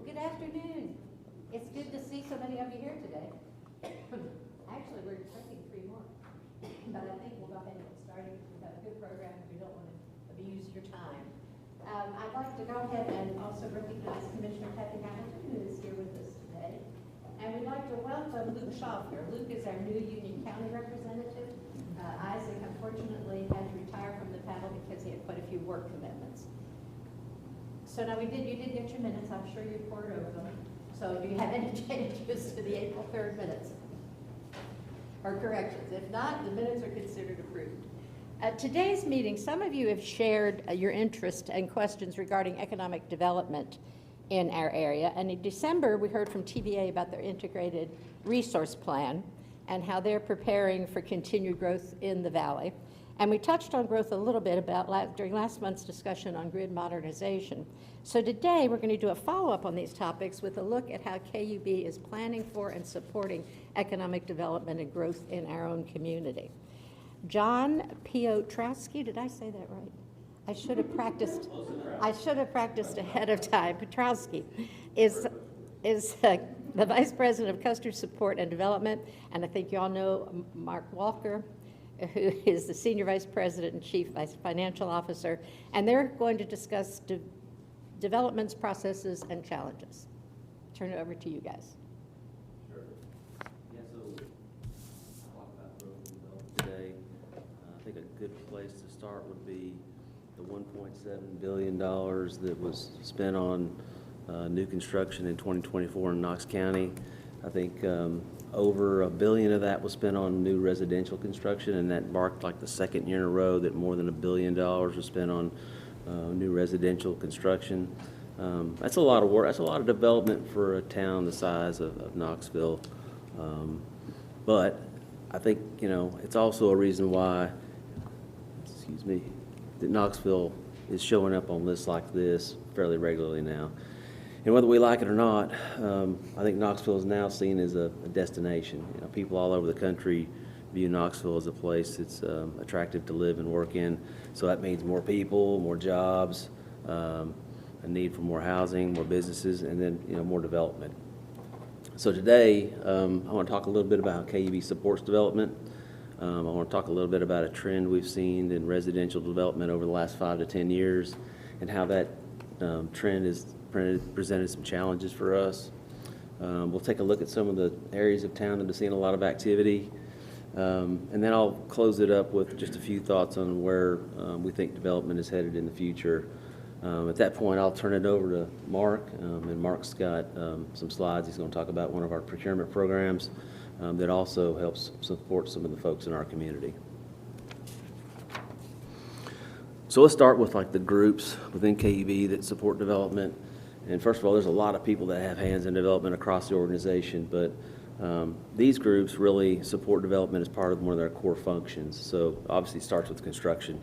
Good afternoon. It's good to see so many of you here today. Actually, we're taking 3 more, but I think we'll go ahead and get started. We've got a good program. We don't want to abuse your time. I'd like to go ahead and also recognize Commissioner Kathy Hamilton, who is here with us today. And we'd like to welcome Luke Schaff here. Luke is our new Union County representative. Isaac, unfortunately, had to retire from the panel because he had quite a few work commitments. So now you did get your minutes. I'm sure you poured over them. So do you have any changes to the April 3rd minutes or corrections? If not, the minutes are considered approved. At today's meeting, some of you have shared your interest and questions regarding economic development in our area. And in December, we heard from TVA about their integrated resource plan and how they're preparing for continued growth in the valley. And we touched on growth a little bit during last month's discussion on grid modernization. So today we're going to do a follow-up on these topics with a look at how KUB is planning for and supporting economic development and growth in our own community. John Piotrowski, did I say that right? I should have practiced ahead of time. Piotrowski is the Vice President of Customer Support and Development, and I think you all know Mark Walker, who is the Senior Vice President and Chief Financial Officer, and they're going to discuss developments, processes, and challenges. Turn it over to you guys. Sure. Yeah, so talk about growth and development today. I think a good place to start would be the $1.7 billion that was spent on new construction in 2024 in Knox County. I think over $1 billion of that was spent on new residential construction, and that marked like the second year in a row that more than $1 billion was spent on new residential construction. That's a lot of work. That's a lot of development for a town the size of Knoxville. But I think, it's also a reason why, that Knoxville is showing up on lists like this fairly regularly now. And whether we like it or not, I think Knoxville is now seen as a destination. People all over the country view Knoxville as a place that's attractive to live and work in. So that means more people, more jobs, a need for more housing, more businesses, and then more development. So today, I want to talk a little bit about how KUB supports development. I want to talk a little bit about a trend we've seen in residential development over the last 5 to 10 years, and how that trend has presented some challenges for us. We'll take a look at some of the areas of town that have seen a lot of activity, and then I'll close it up with just a few thoughts on where we think development is headed in the future. At that point, I'll turn it over to Mark, and Mark's got some slides. He's going to talk about one of our procurement programs that also helps support some of the folks in our community. So let's start with the groups within KUB that support development. And first of all, there's a lot of people that have hands in development across the organization, but these groups really support development as part of one of their core functions. So obviously it starts with construction.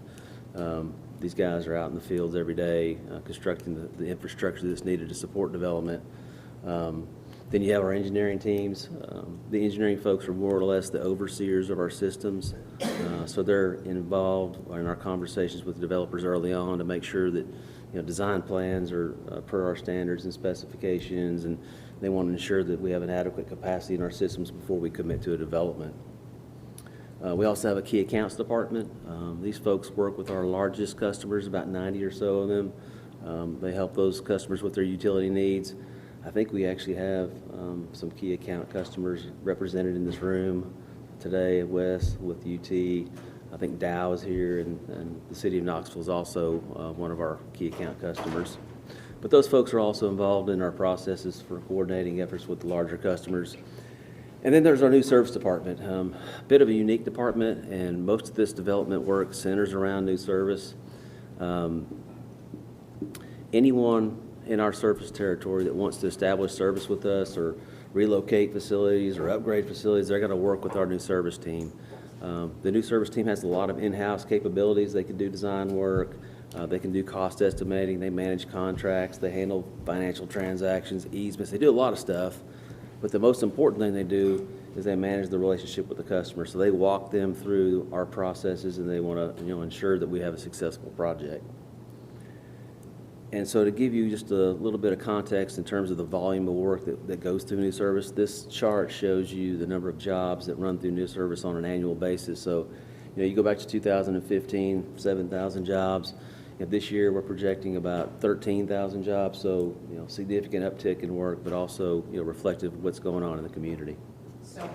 These guys are out in the fields every day constructing the infrastructure that's needed to support development. Then you have our engineering teams. The engineering folks are more or less the overseers of our systems. So they're involved in our conversations with developers early on to make sure that design plans are per our standards and specifications, and they want to ensure that we have an adequate capacity in our systems before we commit to a development. We also have a key accounts department. These folks work with our largest customers, about 90 or so of them. They help those customers with their utility needs. I think we actually have some key account customers represented in this room today, West with UT. I think Dow is here, and the city of Knoxville is also one of our key account customers. But those folks are also involved in our processes for coordinating efforts with the larger customers. And then there's our new service department, a bit of a unique department, and most of this development work centers around new service. Anyone in our service territory that wants to establish service with us or relocate facilities or upgrade facilities, they're going to work with our new service team. The new service team has a lot of in-house capabilities. They can do design work, they can do cost estimating, they manage contracts, they handle financial transactions, easements, they do a lot of stuff. But the most important thing they do is they manage the relationship with the customer. So they walk them through our processes, and they want to ensure that we have a successful project. And so to give you just a little bit of context in terms of the volume of work that goes through new service, this chart shows you the number of jobs that run through new service on an annual basis. So, you go back to 2015, 7,000 jobs. This year, we're projecting about 13,000 jobs, so, significant uptick in work, but also, reflective of what's going on in the community. So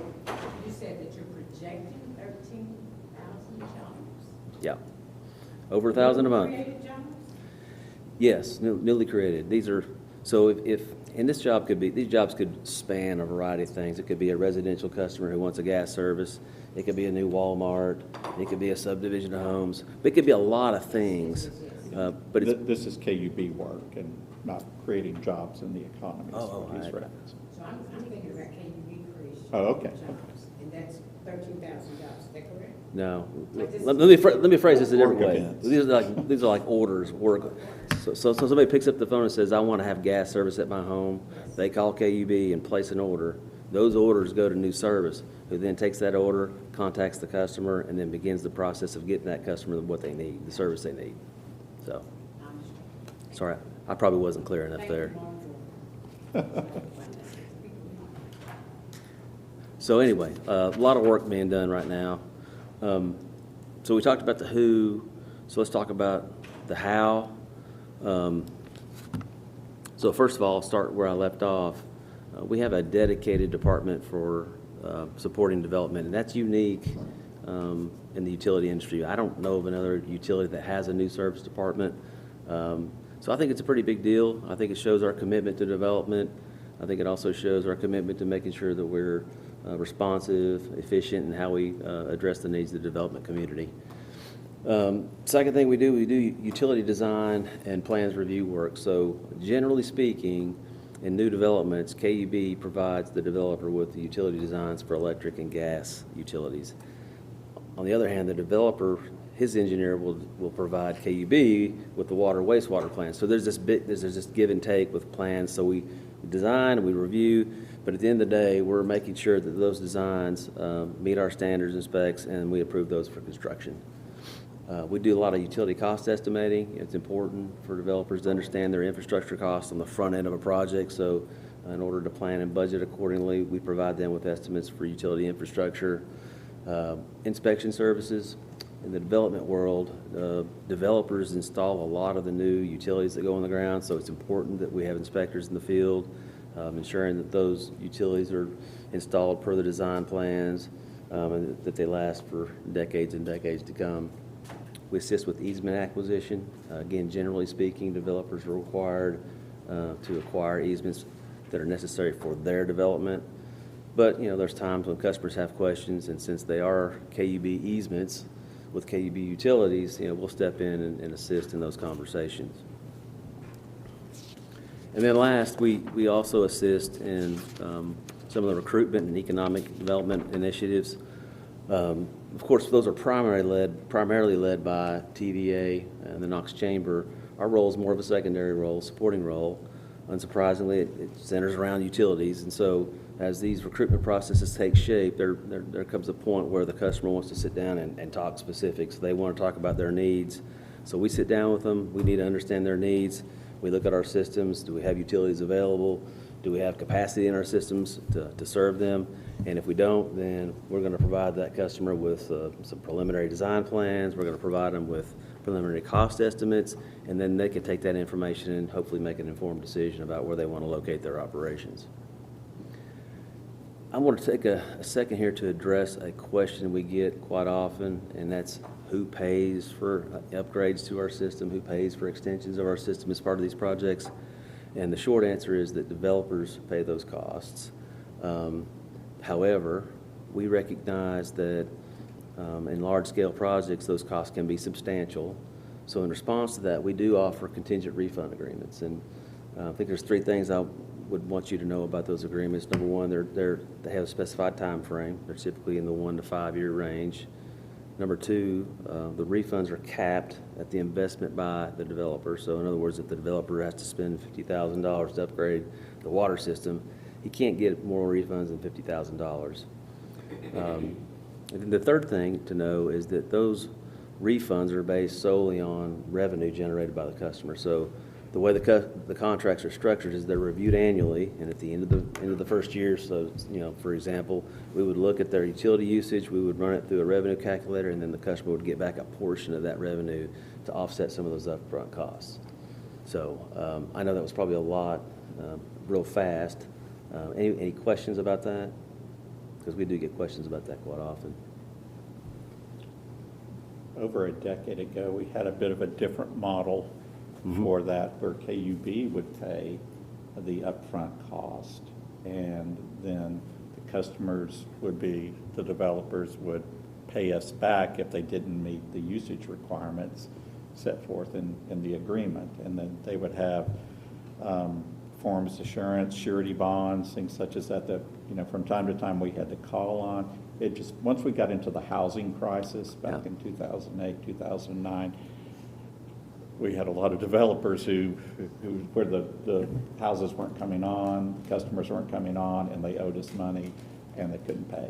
you said that you're projecting 13,000 jobs? Yeah. Over 1,000 a month. Created jobs? Yes, newly created. These are, so and these jobs could span a variety of things. It could be a residential customer who wants a gas service. It could be a new Walmart. It could be a subdivision of homes. It could be a lot of things. But This is KUB work and not creating jobs in the economy. is Oh, what he's I- referencing. So I'm thinking about KUB creation. Oh, okay. Jobs, and that's 13,000 jobs, is that correct? no, Like this- let me phrase this a different Work way. events. These are like orders, work. So somebody picks up the phone and says, I want to have gas service at my home. They call KUB and place an order. Those orders go to new service, who then takes that order, contacts the customer, and then begins the process of getting that customer what they need, the service they need. So, I understand. sorry, I probably wasn't clear enough Thank you, there. Mark. So anyway, a lot of work being done right now. So we talked about the who, so let's talk about the how. So first of all, I'll start where I left off. We have a dedicated department for supporting development, and that's unique in the utility industry. I don't know of another utility that has a new service department. So I think it's a pretty big deal. I think it shows our commitment to development. I think it also shows our commitment to making sure that we're responsive, efficient in how we address the needs of the development community. Second thing we do utility design and plans review work. So generally speaking, in new developments, KUB provides the developer with the utility designs for electric and gas utilities. On the other hand, the developer, his engineer will provide KUB with the water wastewater plans. So there's this give and take with plans. So we design and we review, but at the end of the day, we're making sure that those designs meet our standards and specs, and we approve those for construction. We do a lot of utility cost estimating. It's important for developers to understand their infrastructure costs on the front end of a project. So in order to plan and budget accordingly, we provide them with estimates for utility infrastructure. Inspection services. In the development world, developers install a lot of the new utilities that go on the ground, so it's important that we have inspectors in the field, ensuring that those utilities are installed per the design plans, and that they last for decades and decades to come. We assist with easement acquisition. Again, generally speaking, developers are required to acquire easements that are necessary for their development. But, there's times when customers have questions, and since they are KUB easements with KUB utilities, we'll step in and assist in those conversations. And then last, we also assist in some of the recruitment and economic development initiatives. Of course, those are primarily led by TVA and the Knox Chamber. Our role is more of a secondary role, supporting role. Unsurprisingly, it centers around utilities. And so as these recruitment processes take shape, there comes a point where the customer wants to sit down and talk specifics. They want to talk about their needs. So we sit down with them. We need to understand their needs. We look at our systems. Do we have utilities available? Do we have capacity in our systems to serve them? And if we don't, then we're going to provide that customer with some preliminary design plans. We're going to provide them with preliminary cost estimates, and then they can take that information and hopefully make an informed decision about where they want to locate their operations. I want to take a second here to address a question we get quite often, and that's who pays for upgrades to our system, who pays for extensions of our system as part of these projects. And the short answer is that developers pay those costs. However, we recognize that in large-scale projects, those costs can be substantial. So in response to that, we do offer contingent refund agreements. And I think there's three things I would want you to know about those agreements. Number one, they have a specified time frame. They're typically in the 1 to 5 year range. Number two, the refunds are capped at the investment by the developer. So in other words, if the developer has to spend $50,000 to upgrade the water system, he can't get more refunds than $50,000. And then the third thing to know is that those refunds are based solely on revenue generated by the customer. So the way the contracts are structured is they're reviewed annually, and at the end of the first year, so, for example, we would look at their utility usage, we would run it through a revenue calculator, and then the customer would get back a portion of that revenue to offset some of those upfront costs. So I know that was probably a lot, real fast. Any questions about that? Because we do get questions about that quite often. Over a decade ago, we had a bit of a different model for that, where KUB would pay the upfront cost, and then the customers would be, the developers would pay us back if they didn't meet the usage requirements set forth in the agreement. And then they would have forms assurance, surety bonds, things such as that, from time to time we had to call on. It just, once we got into the housing crisis back in 2008, 2009, we had a lot of developers where the houses weren't coming on, customers weren't coming on, and they owed us money and they couldn't pay.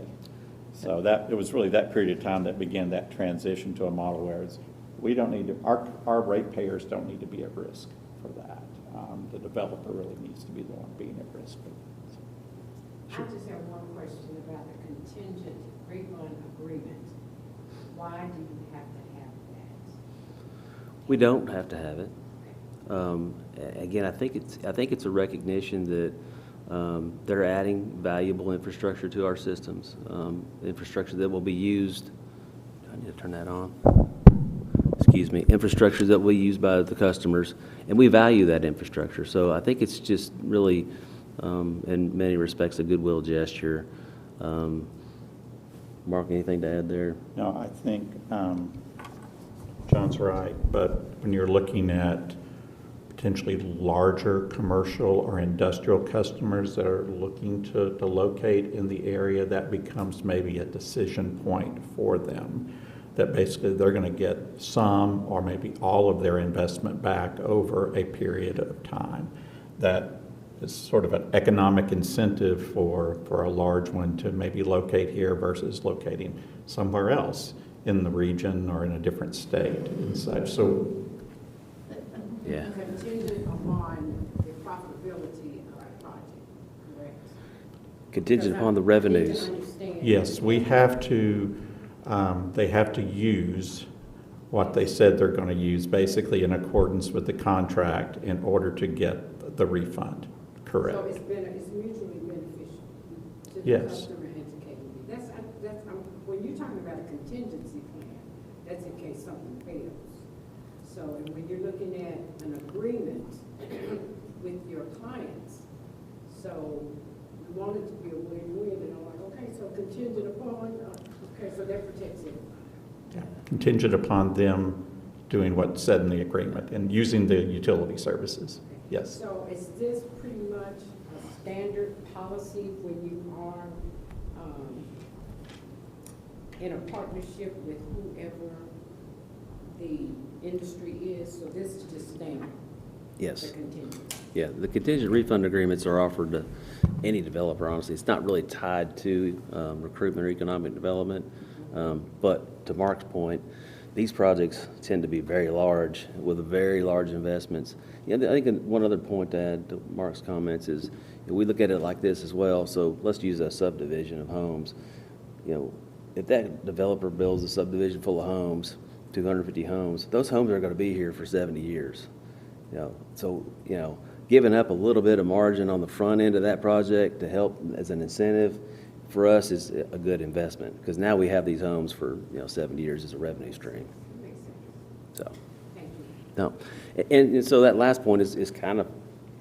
So it was really that period of time that began that transition to a model where we don't need to, our ratepayers don't need to be at risk for that. The developer really needs to be the one being at risk. I just have one question about the contingent refund agreement. Why do you have to have that? We don't have to have it. Again, I think it's a recognition that they're adding valuable infrastructure to our systems, infrastructure that will be used. I need to turn that on. Excuse me. Infrastructure that will be used by the customers, and we value that infrastructure. So I think it's just really, in many respects, a goodwill gesture. Mark, anything to add there? No, I think John's right, but when you're looking at potentially larger commercial or industrial customers that are looking to locate in the area, that becomes maybe a decision point for them, that basically they're going to get some or maybe all of their investment back over a period of time. That is sort of an economic incentive for a large one to maybe locate here versus locating somewhere else in the region or in a different state and such. So, yeah. Contingent upon the profitability of the project, correct? Contingent upon the revenues. yes, we have to, they have to use what they said they're going to use, basically in accordance with the contract in order to get the refund. Correct. So it's mutually beneficial to the Yes. customer and to KUB. When you're talking about a contingency plan, that's in case something fails. So, and when you're looking at an agreement with your clients, so we want it to be a win-win, and I'm like, okay, so contingent upon, okay, so that protects it. Yeah. Contingent upon them doing what's said in the agreement and using the utility services. Yes. So is this pretty much a standard policy when you are in a partnership with whoever the industry is? So this is just standard? Yes. The contingent? Yeah, the contingent refund agreements are offered to any developer, honestly. It's not really tied to recruitment or economic development. But to Mark's point, these projects tend to be very large with very large investments. Yeah, I think one other point to add to Mark's comments is we look at it like this as well. So let's use a subdivision of homes. If that developer builds a subdivision full of homes, 250 homes, those homes are going to be here for 70 years. So giving up a little bit of margin on the front end of that project to help as an incentive for us is a good investment, because now we have these homes for 70 years as a revenue stream. Makes sense. So Thank you. no, and so that last point is kind of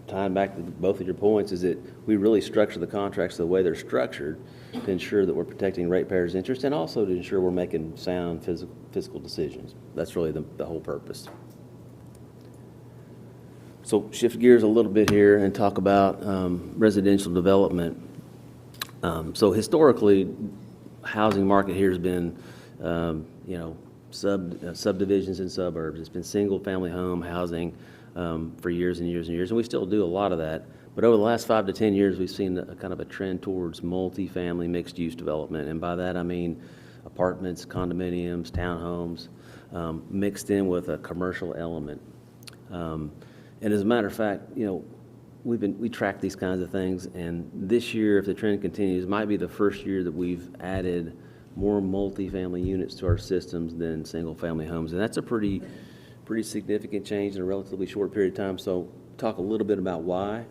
tying back to both of your points, is that we really structure the contracts the way they're structured to ensure that we're protecting ratepayers' interest and also to ensure we're making sound fiscal decisions. That's really the whole purpose. So shift gears a little bit here and talk about residential development. So historically, housing market here has been, subdivisions and suburbs. It's been single-family home housing for years and years and years, and we still do a lot of that. But over the last 5 to 10 years, we've seen a kind of a trend towards multi-family mixed-use development, and by that I mean apartments, condominiums, townhomes, mixed in with a commercial element. And as a matter of fact, we track these kinds of things, and this year, if the trend continues, might be the first year that we've added more multifamily units to our systems than single-family homes, and that's a pretty significant change in a relatively short period of time. So talk a little bit about why.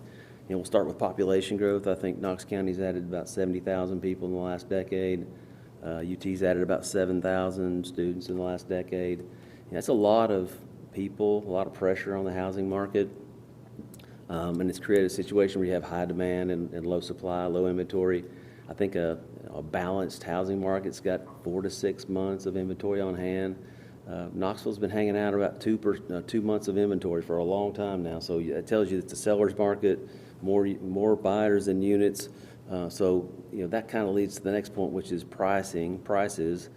And we'll start with population growth. I think Knox County's added about 70,000 people in the last decade. UT's added about 7,000 students in the last decade. And that's a lot of people, a lot of pressure on the housing market. And it's created a situation where you have high demand and low supply, low inventory. I think a balanced housing market's got 4 to 6 months of inventory on hand. Knoxville's been hanging out about 2 months of inventory for a long time now. So it tells you it's a seller's market, more buyers than units. So that kind of leads to the next point, which is prices.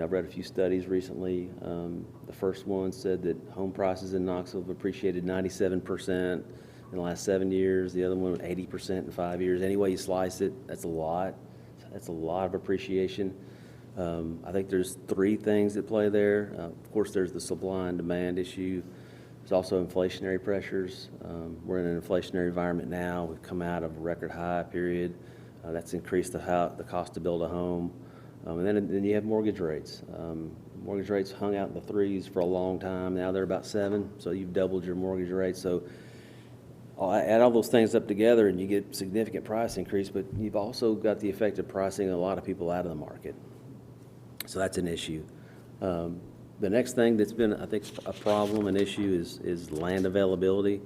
I've read a few studies recently. The first one said that home prices in Knoxville have appreciated 97% in the last 7 years. The other one, 80% in 5 years. Any way you slice it, that's a lot. That's a lot of appreciation. I think there's 3 things that play there. Of course, there's the supply and demand issue. There's also inflationary pressures. We're in an inflationary environment now. We've come out of a record high period. That's increased the cost to build a home. And then you have mortgage rates. Mortgage rates hung out in the 3s for a long time. Now they're about 7, so you've doubled your mortgage rate. So add all those things up together and you get significant price increase, but you've also got the effect of pricing a lot of people out of the market. So that's an issue. The next thing that's been, I think, a problem, an issue is land availability.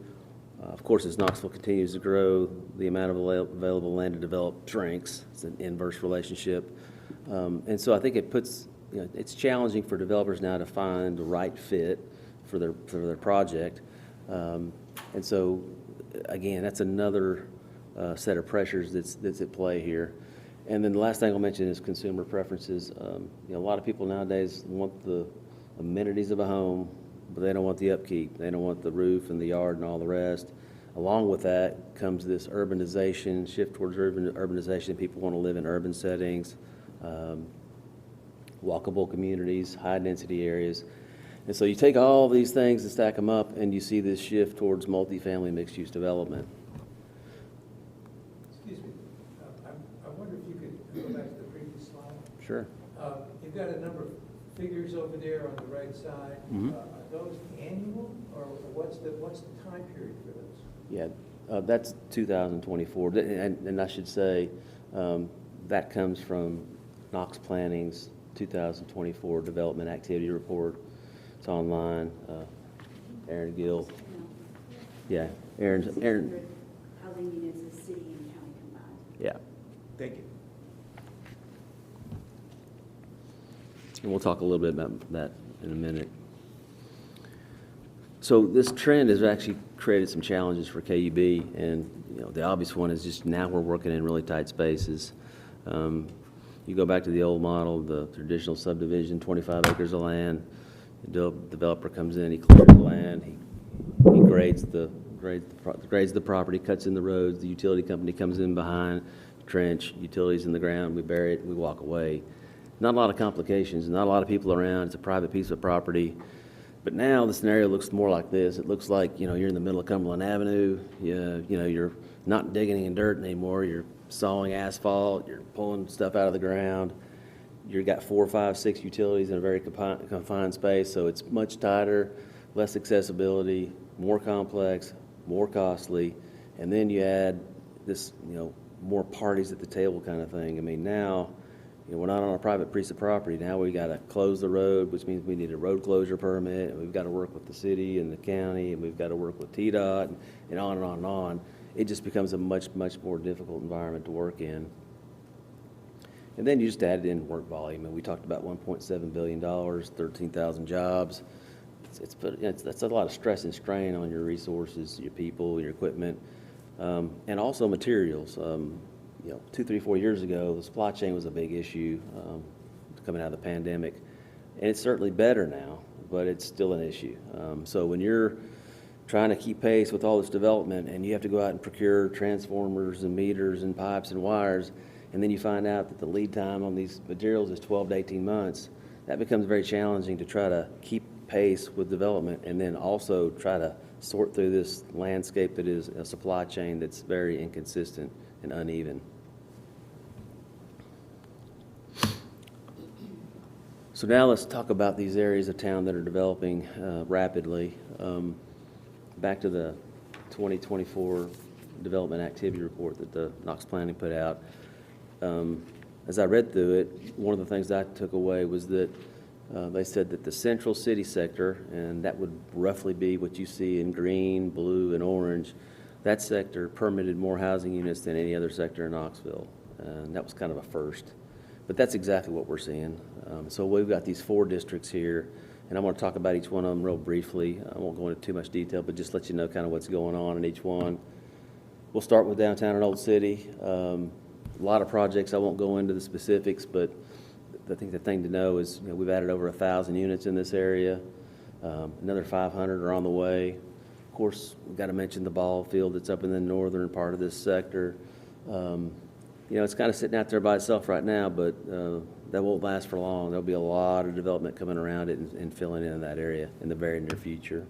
Of course, as Knoxville continues to grow, the amount of available land to develop shrinks. It's an inverse relationship. And so I think it puts, it's challenging for developers now to find the right fit for their project. And so, again, that's another set of pressures that's at play here. And then the last thing I'll mention is consumer preferences. A lot of people nowadays want the amenities of a home, but they don't want the upkeep. They don't want the roof and the yard and all the rest. Along with that comes this urbanization, shift towards urbanization. People want to live in urban settings, walkable communities, high-density areas. And so you take all these things and stack them up, and you see this shift towards multifamily mixed-use development. Excuse me. I wonder if you could go back to the previous slide. Sure. You've got a number of figures over there on the right side. Mhm. Are those annual, or what's the time period for those? Yeah, that's 2024. And I should say that comes from Knox Planning's 2024 Development Activity Report. It's online. Aaron Gill. Yeah, Aaron. 600 housing units as city and county combined. Yeah. Thank you. And we'll talk a little bit about that in a minute. So this trend has actually created some challenges for KUB, and the obvious one is just now we're working in really tight spaces. You go back to the old model, the traditional subdivision, 25 acres of land. The developer comes in, he clears the land, he grades the property, cuts in the roads. The utility company comes in behind, trench, utilities in the ground, we bury it, we walk away. Not a lot of complications, not a lot of people around. It's a private piece of property. But now the scenario looks more like this. It looks like, you're in the middle of Cumberland Avenue. You're not digging any dirt anymore. You're sawing asphalt. You're pulling stuff out of the ground. You've got 4, 5, 6 utilities in a very confined space, so it's much tighter, less accessibility, more complex, more costly, and then you add this, more parties at the table kind of thing. I mean, now, we're not on a private piece of property. Now we got to close the road, which means we need a road closure permit, and we've got to work with the city and the county, and we've got to work with TDOT, and on and on and on. It just becomes a much, much more difficult environment to work in. And then you just added in work volume, and we talked about $1.7 billion, 13,000 jobs. That's a lot of stress and strain on your resources, your people, your equipment, and also materials. 2, 3, 4 years ago, the supply chain was a big issue coming out of the pandemic, and it's certainly better now, but it's still an issue. So when you're trying to keep pace with all this development, and you have to go out and procure transformers and meters and pipes and wires, and then you find out that the lead time on these materials is 12 to 18 months, that becomes very challenging to try to keep pace with development and then also try to sort through this landscape that is a supply chain that's very inconsistent and uneven. So now let's talk about these areas of town that are developing rapidly. Back to the 2024 Development Activity Report that the Knox Planning put out. As I read through it, one of the things I took away was that they said that the central city sector, and that would roughly be what you see in green, blue, and orange, that sector permitted more housing units than any other sector in Knoxville. And that was kind of a first. But that's exactly what we're seeing. So we've got these 4 districts here, and I'm going to talk about each one of them real briefly. I won't go into too much detail, but just let you know kind of what's going on in each one. We'll start with downtown and Old City. A lot of projects, I won't go into the specifics, but I think the thing to know is we've added over 1,000 units in this area. Another 500 are on the way. Of course, we've got to mention the ball field that's up in the northern part of this sector. It's kind of sitting out there by itself right now, but that won't last for long. There'll be a lot of development coming around it and filling in that area in the very near future.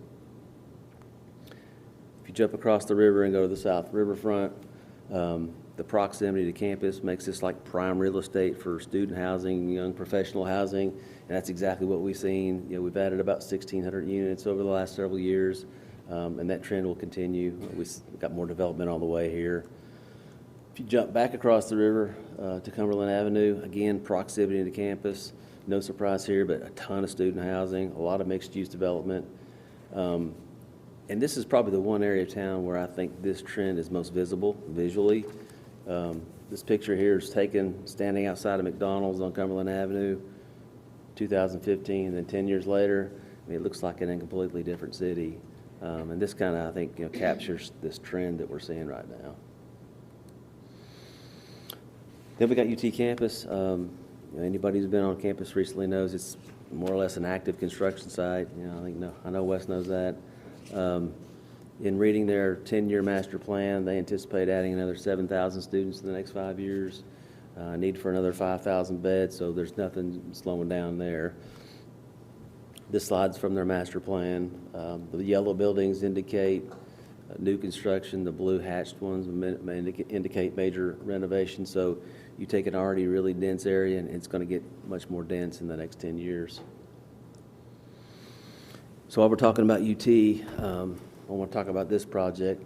If you jump across the river and go to the South Riverfront, the proximity to campus makes this like prime real estate for student housing, young professional housing, and that's exactly what we've seen. We've added about 1,600 units over the last several years, and that trend will continue. We've got more development on the way here. If you jump back across the river to Cumberland Avenue, again, proximity to campus, no surprise here, but a ton of student housing, a lot of mixed-use development. And this is probably the one area of town where I think this trend is most visible visually. This picture here is taken standing outside of McDonald's on Cumberland Avenue, 2015, and then 10 years later, it looks like in a completely different city. And this kind of, I think, captures this trend that we're seeing right now. Then we got UT campus. Anybody who's been on campus recently knows it's more or less an active construction site. I know Wes knows that. In reading their 10-year master plan, they anticipate adding another 7,000 students in the next 5 years. Need for another 5,000 beds, so there's nothing slowing down there. This slide's from their master plan. The yellow buildings indicate new construction. The blue hatched ones may indicate major renovation. So you take an already really dense area, and it's going to get much more dense in the next 10 years. So while we're talking about UT, I want to talk about this project.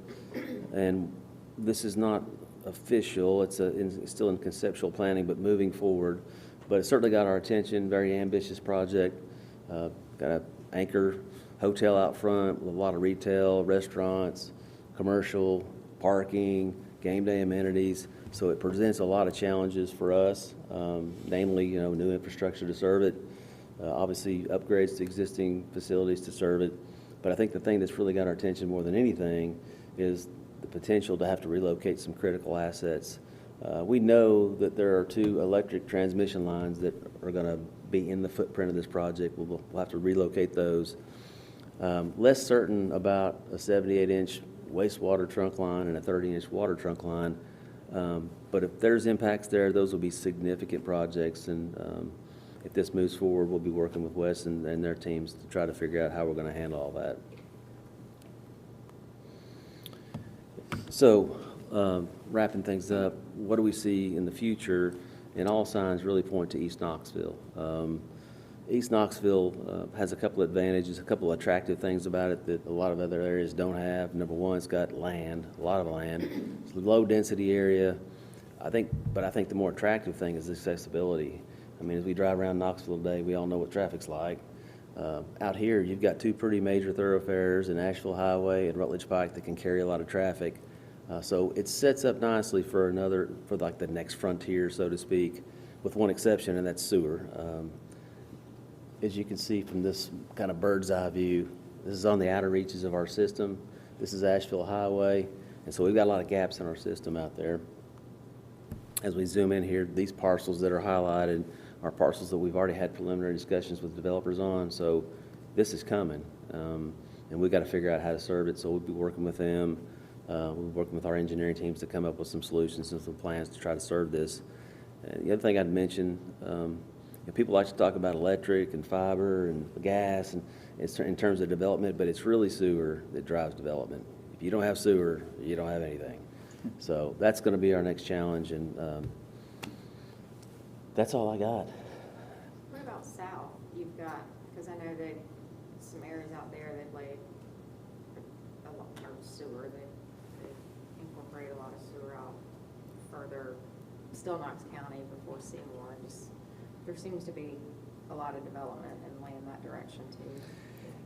And this is not official. It's still in conceptual planning, but moving forward. But it certainly got our attention. Very ambitious project. Got an anchor hotel out front with a lot of retail, restaurants, commercial, parking, game day amenities. So it presents a lot of challenges for us, namely, new infrastructure to serve it, obviously upgrades to existing facilities to serve it. But I think the thing that's really got our attention more than anything is the potential to have to relocate some critical assets. We know that there are 2 electric transmission lines that are going to be in the footprint of this project. We'll have to relocate those. Less certain about a 78-inch wastewater trunk line and a 30-inch water trunk line. But if there's impacts there, those will be significant projects. And if this moves forward, we'll be working with Wes and their teams to try to figure out how we're going to handle all that. So, wrapping things up, what do we see in the future? And all signs really point to East Knoxville. East Knoxville has a couple of advantages, a couple of attractive things about it that a lot of other areas don't have. Number one, it's got land, a lot of land. It's a low-density area. I think the more attractive thing is accessibility. I mean, as we drive around Knoxville today, we all know what traffic's like. Out here, you've got 2 pretty major thoroughfares, an Asheville Highway and Rutledge Pike, that can carry a lot of traffic. So it sets up nicely for like the next frontier, so to speak, with one exception, and that's sewer. As you can see from this kind of bird's eye view, this is on the outer reaches of our system. This is Asheville Highway, and so we've got a lot of gaps in our system out there. As we zoom in here, these parcels that are highlighted are parcels that we've already had preliminary discussions with developers on, so this is coming, and we've got to figure out how to serve it, so we'll be working with them. We'll be working with our engineering teams to come up with some solutions and some plans to try to serve this. And the other thing I'd mention, people like to talk about electric and fiber and gas and it's in terms of development, but it's really sewer that drives development. If you don't have sewer, you don't have anything. So that's going to be our next challenge, and that's all I got. What about south? You've got, because I know that some areas out there that laid a lot of sewer, they incorporate a lot of sewer out further, still Knox County before Seymour. Just, there seems to be a lot of development and land that direction too.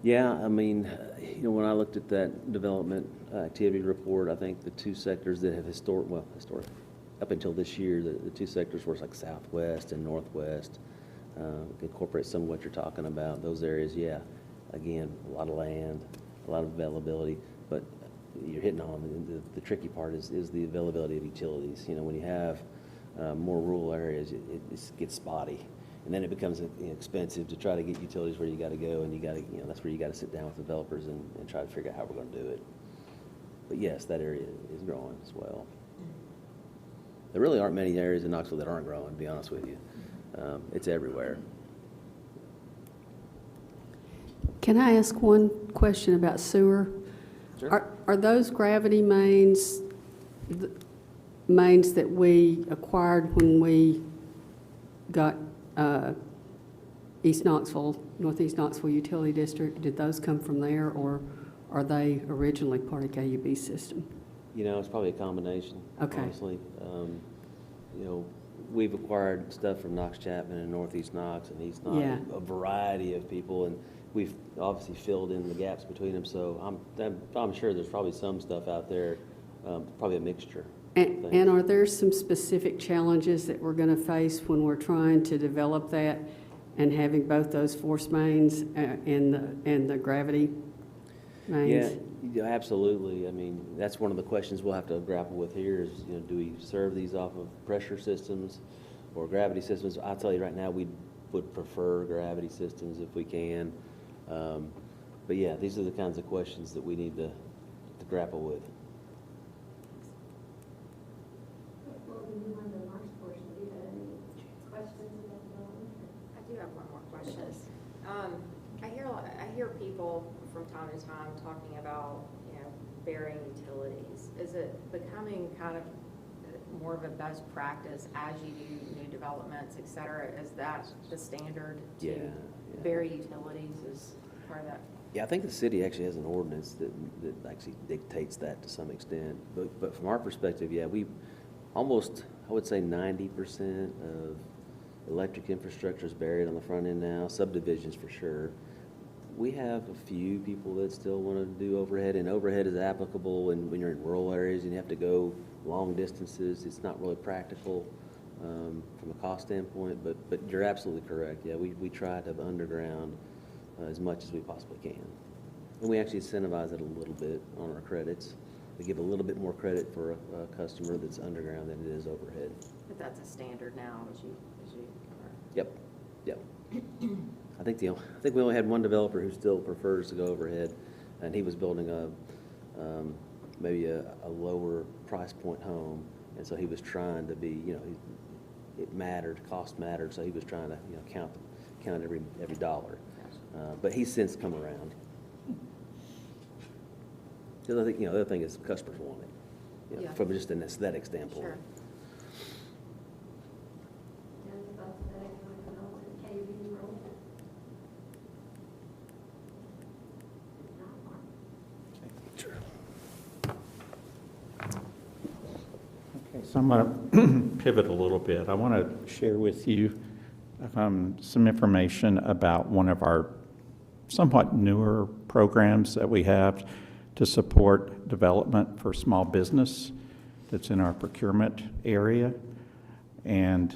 Yeah, I mean, when I looked at that development activity report, I think the two sectors that have historic, up until this year, the two sectors were like southwest and northwest. Incorporate some of what you're talking about. Those areas, yeah, again, a lot of land, a lot of availability, but you're hitting on the tricky part is the availability of utilities. When you have more rural areas, it gets spotty. And then it becomes expensive to try to get utilities where you got to go, and you got to, that's where you got to sit down with developers and try to figure out how we're going to do it. But yes, that area is growing as well. There really aren't many areas in Knoxville that aren't growing, to be honest with you. It's everywhere. Can I ask one question about sewer? Sure. Are those gravity mains, the mains that we acquired when we got East Knoxville, Northeast Knoxville Utility District, did those come from there, or are they originally part of KUB system? It's probably a combination, Okay. honestly. We've acquired stuff from Knox Chapman and Northeast Knox and East Knox, Yeah. a variety of people, and we've obviously filled in the gaps between them, so I'm sure there's probably some stuff out there, probably a mixture. And are there some specific challenges that we're going to face when we're trying to develop that and having both those force mains and the gravity mains? Yeah, absolutely. I mean, that's one of the questions we'll have to grapple with here is, do we serve these off of pressure systems or gravity systems? I'll tell you right now, we would prefer gravity systems if we can. But yeah, these are the kinds of questions that we need to grapple with. Well, we move on to the March portion. Do you have any questions about development? I do have one more question. I hear people from time to time talking about, burying utilities. Is it becoming kind of more of a best practice as you do new developments, et cetera? Is that the standard to Yeah. bury utilities as part of that? Yeah, I think the city actually has an ordinance that actually dictates that to some extent. But from our perspective, yeah, we almost, I would say 90% of electric infrastructure is buried on the front end now, subdivisions for sure. We have a few people that still want to do overhead, and overhead is applicable when you're in rural areas and you have to go long distances. It's not really practical from a cost standpoint, but you're absolutely correct. Yeah, we try to underground as much as we possibly can. And we actually incentivize it a little bit on our credits. We give a little bit more credit for a customer that's underground than it is overhead. But that's a standard now as you Yep. I think we only had one developer who still prefers to go overhead, and he was building maybe a lower price point home, and so he was trying to be, it mattered, cost mattered, so he was trying to count every dollar. But he's since come around. The other thing is customers want it, Yeah. from just an aesthetic standpoint. Sure. And about that economic development, KUB's role? Not Mark. Sure. Okay, so I'm going to pivot a little bit. I want to share with you some information about one of our somewhat newer programs that we have to support development for small business that's in our procurement area. And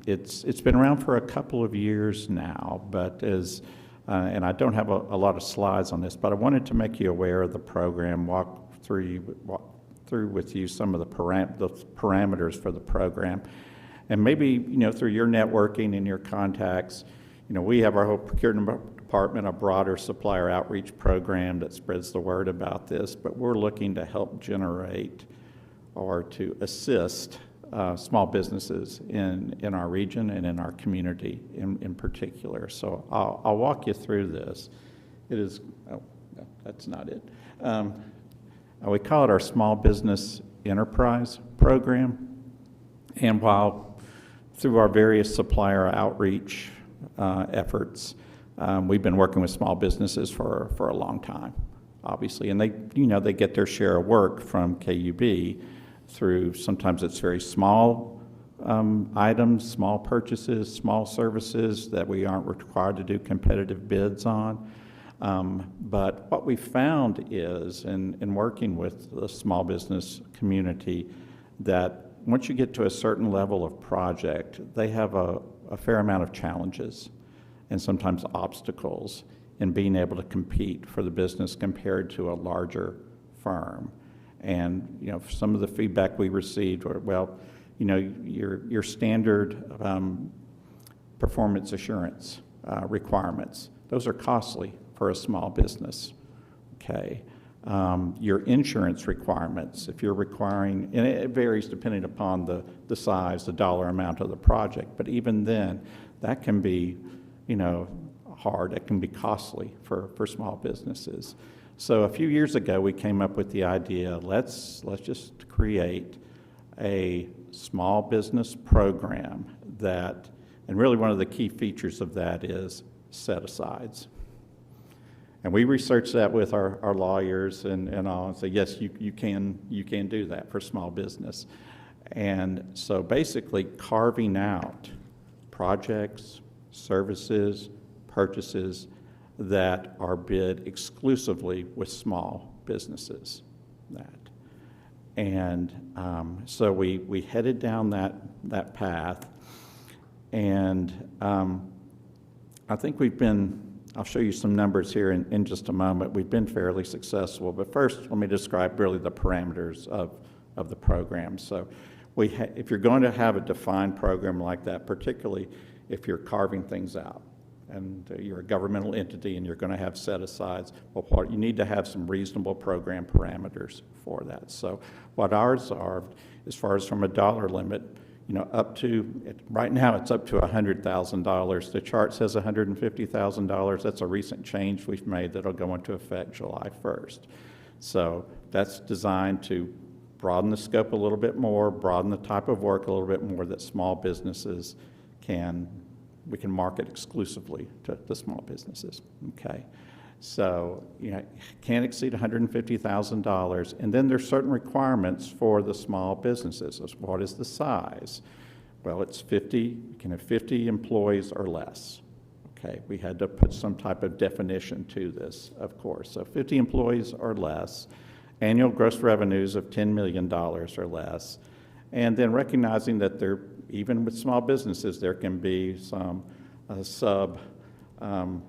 it's been around for a couple of years now, but and I don't have a lot of slides on this, but I wanted to make you aware of the program, walk through with you some of the parameters for the program. And maybe, through your networking and your contacts, we have our whole procurement department, a broader supplier outreach program that spreads the word about this, but we're looking to help generate or to assist small businesses in our region and in our community in particular. So I'll walk you through this. It is, oh, no, that's not it. We call it our Small Business Enterprise Program. And while through our various supplier outreach efforts, we've been working with small businesses for a long time, obviously. And they get their share of work from KUB through, sometimes it's very small items, small purchases, small services that we aren't required to do competitive bids on. But what we found is, in working with the small business community, that once you get to a certain level of project, they have a fair amount of challenges and sometimes obstacles in being able to compete for the business compared to a larger firm. And, some of the feedback we received were, well, your standard performance assurance requirements, those are costly for a small business, okay? Your insurance requirements, if you're requiring, and it varies depending upon the size, the dollar amount of the project, but even then, that can be, hard, it can be costly for small businesses. So a few years ago, we came up with the idea, let's just create a small business program that, and really one of the key features of that is set-asides. And we researched that with our lawyers and all, and say, yes, you can do that for small business. And so basically carving out projects, services, purchases that are bid exclusively with small businesses. So we headed down that path, and I think we've been, I'll show you some numbers here in just a moment. We've been fairly successful, but first let me describe really the parameters of the program. So if you're going to have a defined program like that, particularly if you're carving things out, and you're a governmental entity and you're going to have set-asides, well, you need to have some reasonable program parameters for that. So what ours are, as far as from a dollar limit, up to, right now it's up to $100,000. The chart says $150,000. That's a recent change we've made that'll go into effect July 1st. So that's designed to broaden the scope a little bit more, broaden the type of work a little bit more that small businesses we can market exclusively to the small businesses, okay? So, can't exceed $150,000. And then there's certain requirements for the small businesses. What is the size? Well, it's 50, you can have 50 employees or less, okay? We had to put some type of definition to this, of course. So 50 employees or less, annual gross revenues of $10 million or less, and then recognizing that even with small businesses, there can be some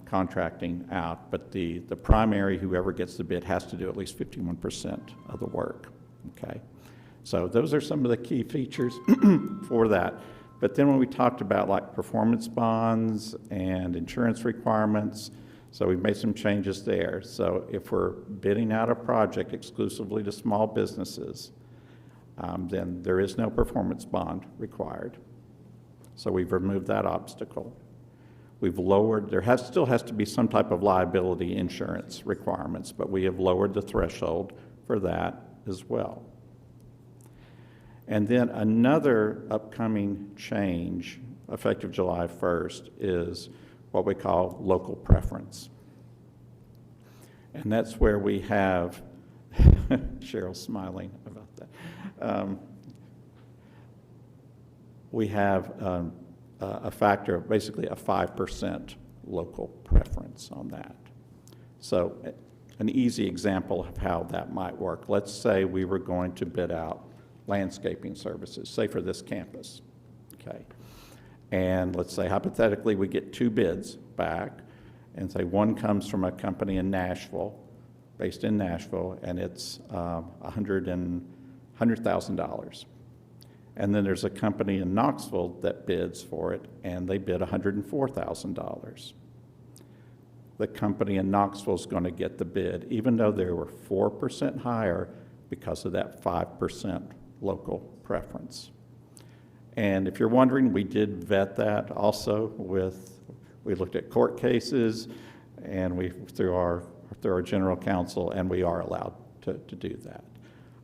contracting out, but the primary, whoever gets the bid, has to do at least 51% of the work, okay? So those are some of the key features for that. But then when we talked about like performance bonds and insurance requirements, so we've made some changes there. So if we're bidding out a project exclusively to small businesses, then there is no performance bond required. So we've removed that obstacle. We've lowered, still has to be some type of liability insurance requirements, but we have lowered the threshold for that as well. And then another upcoming change, effective July 1st, is what we call local preference. And that's where we have, Cheryl's smiling about that. We have a factor of basically a 5% local preference on that. So an easy example of how that might work. Let's say we were going to bid out landscaping services, say for this campus, okay? And let's say hypothetically we get 2 bids back, and say one comes from a company in Nashville, based in Nashville, and it's $100,000. And then there's a company in Knoxville that bids for it, and they bid $104,000. The company in Knoxville is going to get the bid, even though they were 4% higher because of that 5% local preference. And if you're wondering, we did vet that also we looked at court cases and through our general counsel, and we are allowed to do that.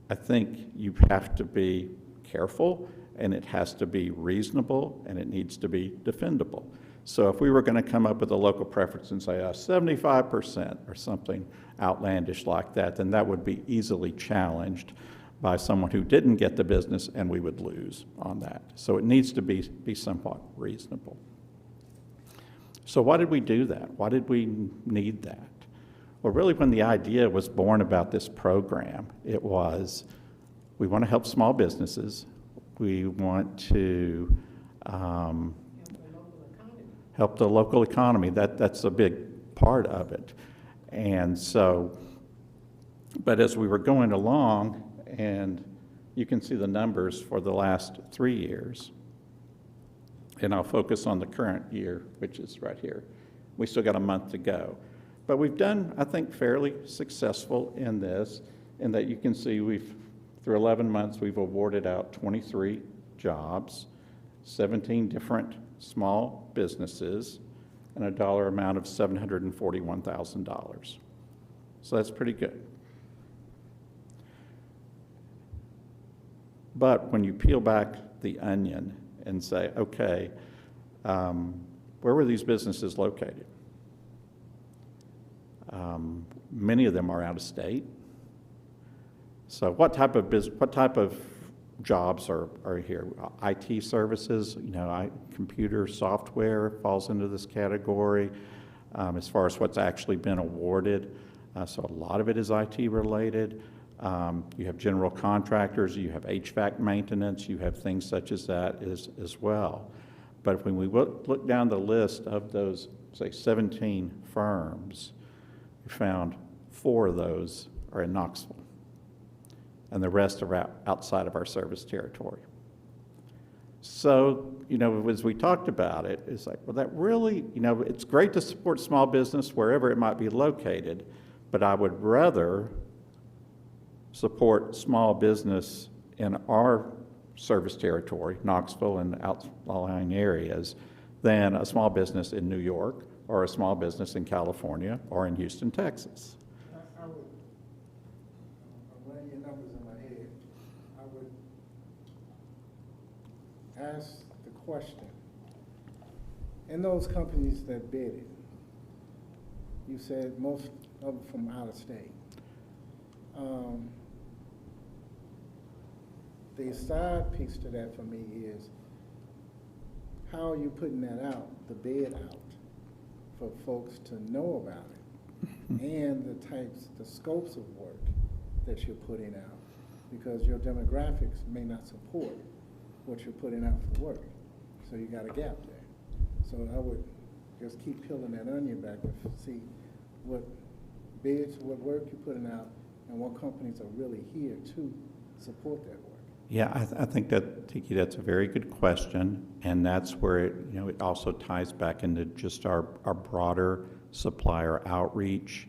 I think you have to be careful, and it has to be reasonable, and it needs to be defendable. So if we were going to come up with a local preference and say 75% or something outlandish like that, then that would be easily challenged by someone who didn't get the business, and we would lose on that. So it needs to be somewhat reasonable. So why did we do that? Why did we need that? Well, really, when the idea was born about this program, it was, we want to help small businesses. We want to help the local economy. That's a big part of it. And so, but as we were going along, and you can see the numbers for the last 3 years, and I'll focus on the current year, which is right here. We still got a month to go. But we've done, I think, fairly successful in this, in that you can see through 11 months, we've awarded out 23 jobs, 17 different small businesses, and a dollar amount of $741,000. So that's pretty good. But when you peel back the onion and say, okay, where were these businesses located? Many of them are out of state. So what type of jobs are here? IT services, computer software falls into this category as far as what's actually been awarded. So a lot of it is IT related. You have general contractors, you have HVAC maintenance, you have things such as that as well. But when we look down the list of those, say, 17 firms, we found 4 of those are in Knoxville, and the rest are outside of our service territory. So, as we talked about it, it's like, well, that really, it's great to support small business wherever it might be located, but I would rather support small business in our service territory, Knoxville and outlying areas, than a small business in New York or a small business in California or in Houston, Texas. I would, I'm running your numbers in my head. I would ask the question, in those companies that bid it, you said most of them from out of state. The side piece to that for me is, how are you putting that out, the bid out, for folks to know about it, and the scopes of work that you're putting out, because your demographics may not support what you're putting out for work, so you got a gap there. So I would just keep peeling that onion back and see what bids, what work you're putting out, and what companies are really here to support that work. Yeah, I think that, Tiki, that's a very good question, and that's where it also ties back into just our broader supplier outreach,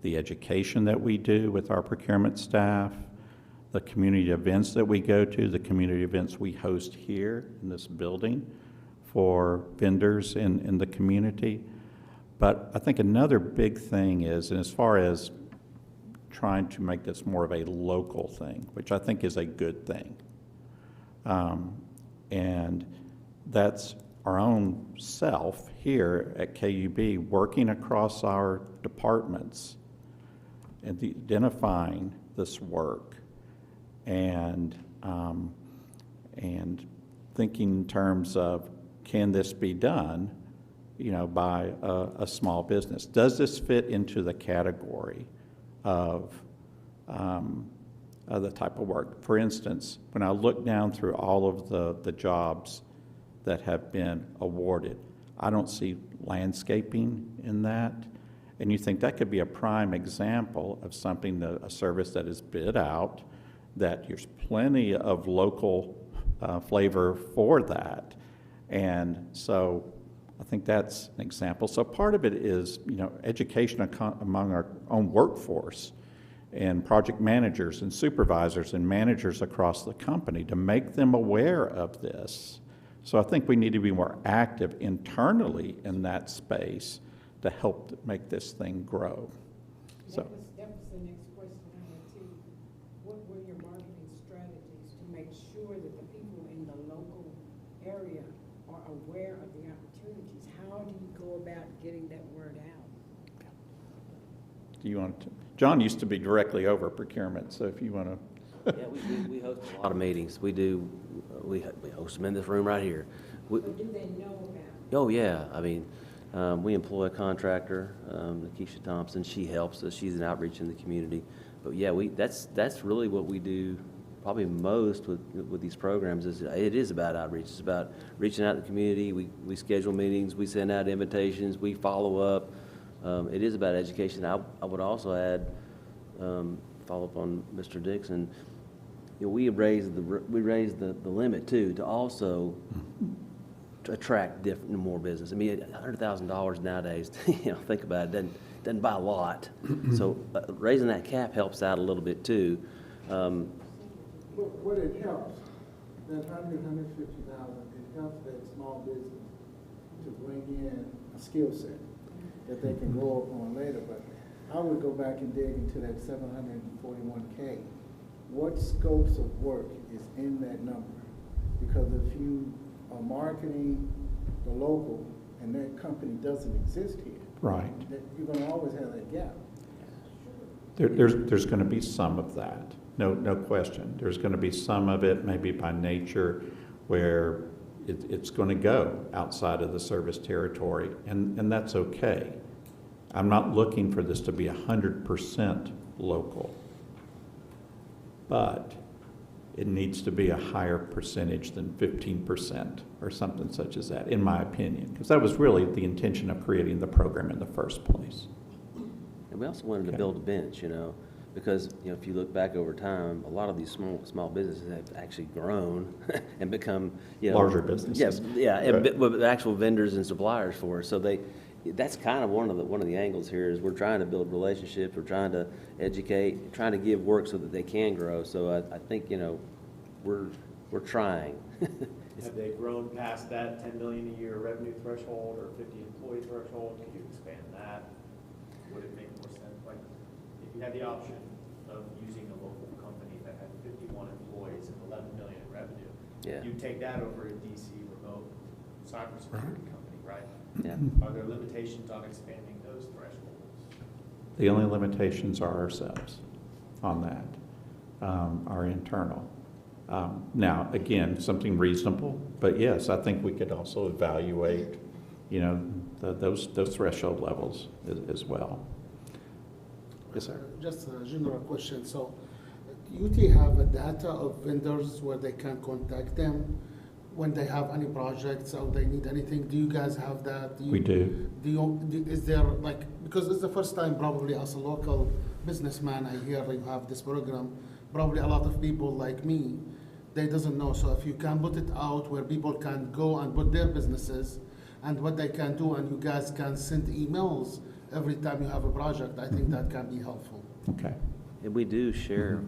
the education that we do with our procurement staff, the community events that we go to, the community events we host here in this building for vendors in the community. But I think another big thing is, and as far as trying to make this more of a local thing, which I think is a good thing. And that's our own self here at KUB working across our departments and identifying this work and thinking in terms of, can this be done, by a small business? Does this fit into the category of the type of work? For instance, when I look down through all of the jobs that have been awarded, I don't see landscaping in that. And you think that could be a prime example of something, a service that is bid out, that there's plenty of local flavor for that. And so I think that's an example. So part of it is, education among our own workforce, and project managers and supervisors and managers across the company to make them aware of this. So I think we need to be more active internally in that space to help make this thing grow. So. That was the next question I had too. What were your marketing strategies to make sure that the people in the local area are aware of the opportunities? How do you go about getting that word out? Do you want to? John used to be directly over procurement, so if you want to. Yeah, we host a lot of meetings. We do, we host them in this room right here. So do they know about it? Oh, yeah, I mean, we employ a contractor, Keisha Thompson, she helps us, she's an outreach in the community. But yeah, that's really what we do probably most with these programs, is it is about outreach. It's about reaching out to the community, we schedule meetings, we send out invitations, we follow up. It is about education. I would also add, follow up on Mr. Dixon, you know, we raised the limit too, to also to attract more business. I mean, $100,000 nowadays, you know, think about it, doesn't buy a lot. So raising that cap helps out a little bit too. What it helps, that $150,000, it helps that small business to bring in a skill set that they can grow upon later. But I would go back and dig into that 741K. What scopes of work is in that number? Because if you are marketing the local and that company doesn't exist here, Right. you're going to always have that gap. There's going to be some of that, no question. There's going to be some of it, maybe by nature, where it's going to go outside of the service territory, and that's okay. I'm not looking for this to be 100% local, but it needs to be a higher percentage than 15% or something such as that, in my opinion, because that was really the intention of creating the program in the first place. And we also wanted to build a bench, you know, because, you know, if you look back over time, a lot of these small businesses have actually grown and become, you know, Larger businesses. Yeah, and Right. with actual vendors and suppliers for us. So that's kind of one of the angles here, is we're trying to build relationships, we're trying to educate, trying to give work so that they can grow. So I think, you know, we're trying. Have they grown past that 10 million a year revenue threshold or 50 employee threshold? Could you expand that? Would it make more sense? Like, if you had the option of using a local company that had 51 employees and 11 million in revenue, Yeah. you take that over a DC remote cybersecurity company, right? Yeah. Are there limitations on expanding those thresholds? The only limitations are ourselves on that, our internal. Now, again, something reasonable, but yes, I think we could also evaluate, you know, those threshold levels as well. Yes, sir. Just a general question. So, UT have a data of vendors where they can contact them when they have any projects or they need anything. Do you guys have that? We do. Is there, like, because it's the first time probably as a local businessman I hear you have this program. Probably a lot of people like me, they doesn't know. So if you can put it out where people can go and put their businesses and what they can do, and you guys can send emails every time you have a project, I think that can be helpful. Okay. And we do share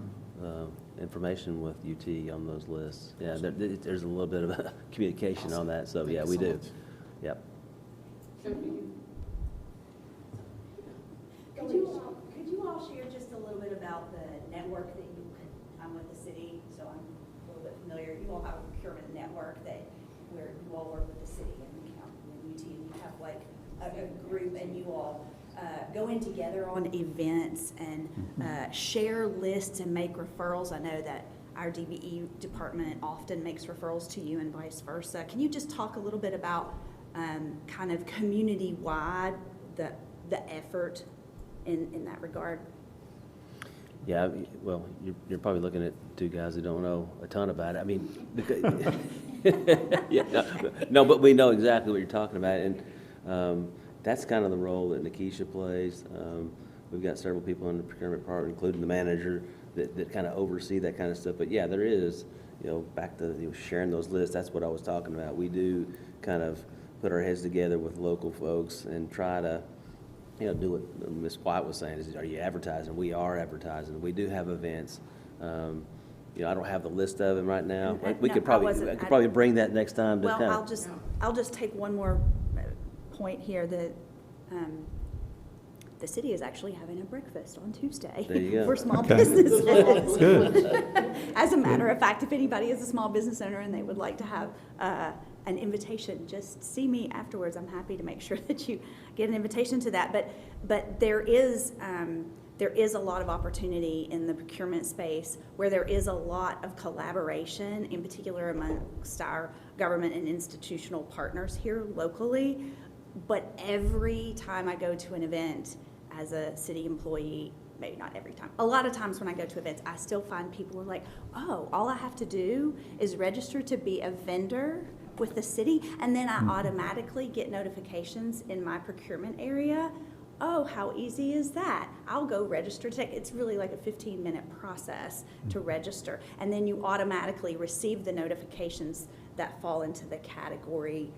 information with UT on those lists. Yeah, there's a little bit of a communication on that, so yeah, we do. Yep. Could you all share just a little bit about the network that I'm with the city, so I'm a little bit familiar. You all have a procurement network where you all work with the city and the county and UT, and you have like a group, and you all go in together on events and share lists and make referrals. I know that our DBE department often makes referrals to you and vice versa. Can you just talk a little bit about kind of community-wide, the effort in that regard? Yeah, well, you're probably looking at two guys who don't know a ton about it. I mean, because, yeah, no, but we know exactly what you're talking about, and that's kind of the role that Nikisha plays. We've got several people in the procurement department, including the manager, that kind of oversee that kind of stuff. But yeah, there is, you know, back to sharing those lists. That's what I was talking about. We do kind of put our heads together with local folks and try to do what Ms. White was saying, is are you advertising? We are advertising. We do have events. I don't have the list of them right now. We No, could I could probably bring that next time to Well, kind of. I'll just take one more point here, that the city is actually having a breakfast on Tuesday. There you go. For small Okay. businesses. Good. As a matter of fact, if anybody is a small business owner and they would like to have an invitation, just see me afterwards. I'm happy to make sure that you get an invitation to that. But there is a lot of opportunity in the procurement space where there is a lot of collaboration, in particular amongst our government and institutional partners here locally. But every time I go to an event as a city employee, maybe not every time, a lot of times when I go to events, I still find people are like, oh, all I have to do is register to be a vendor with the city, and then I automatically get notifications in my procurement area. Oh, how easy is that? I'll go register today. It's really like a 15-minute process to register. And then you automatically receive the notifications that fall into the category,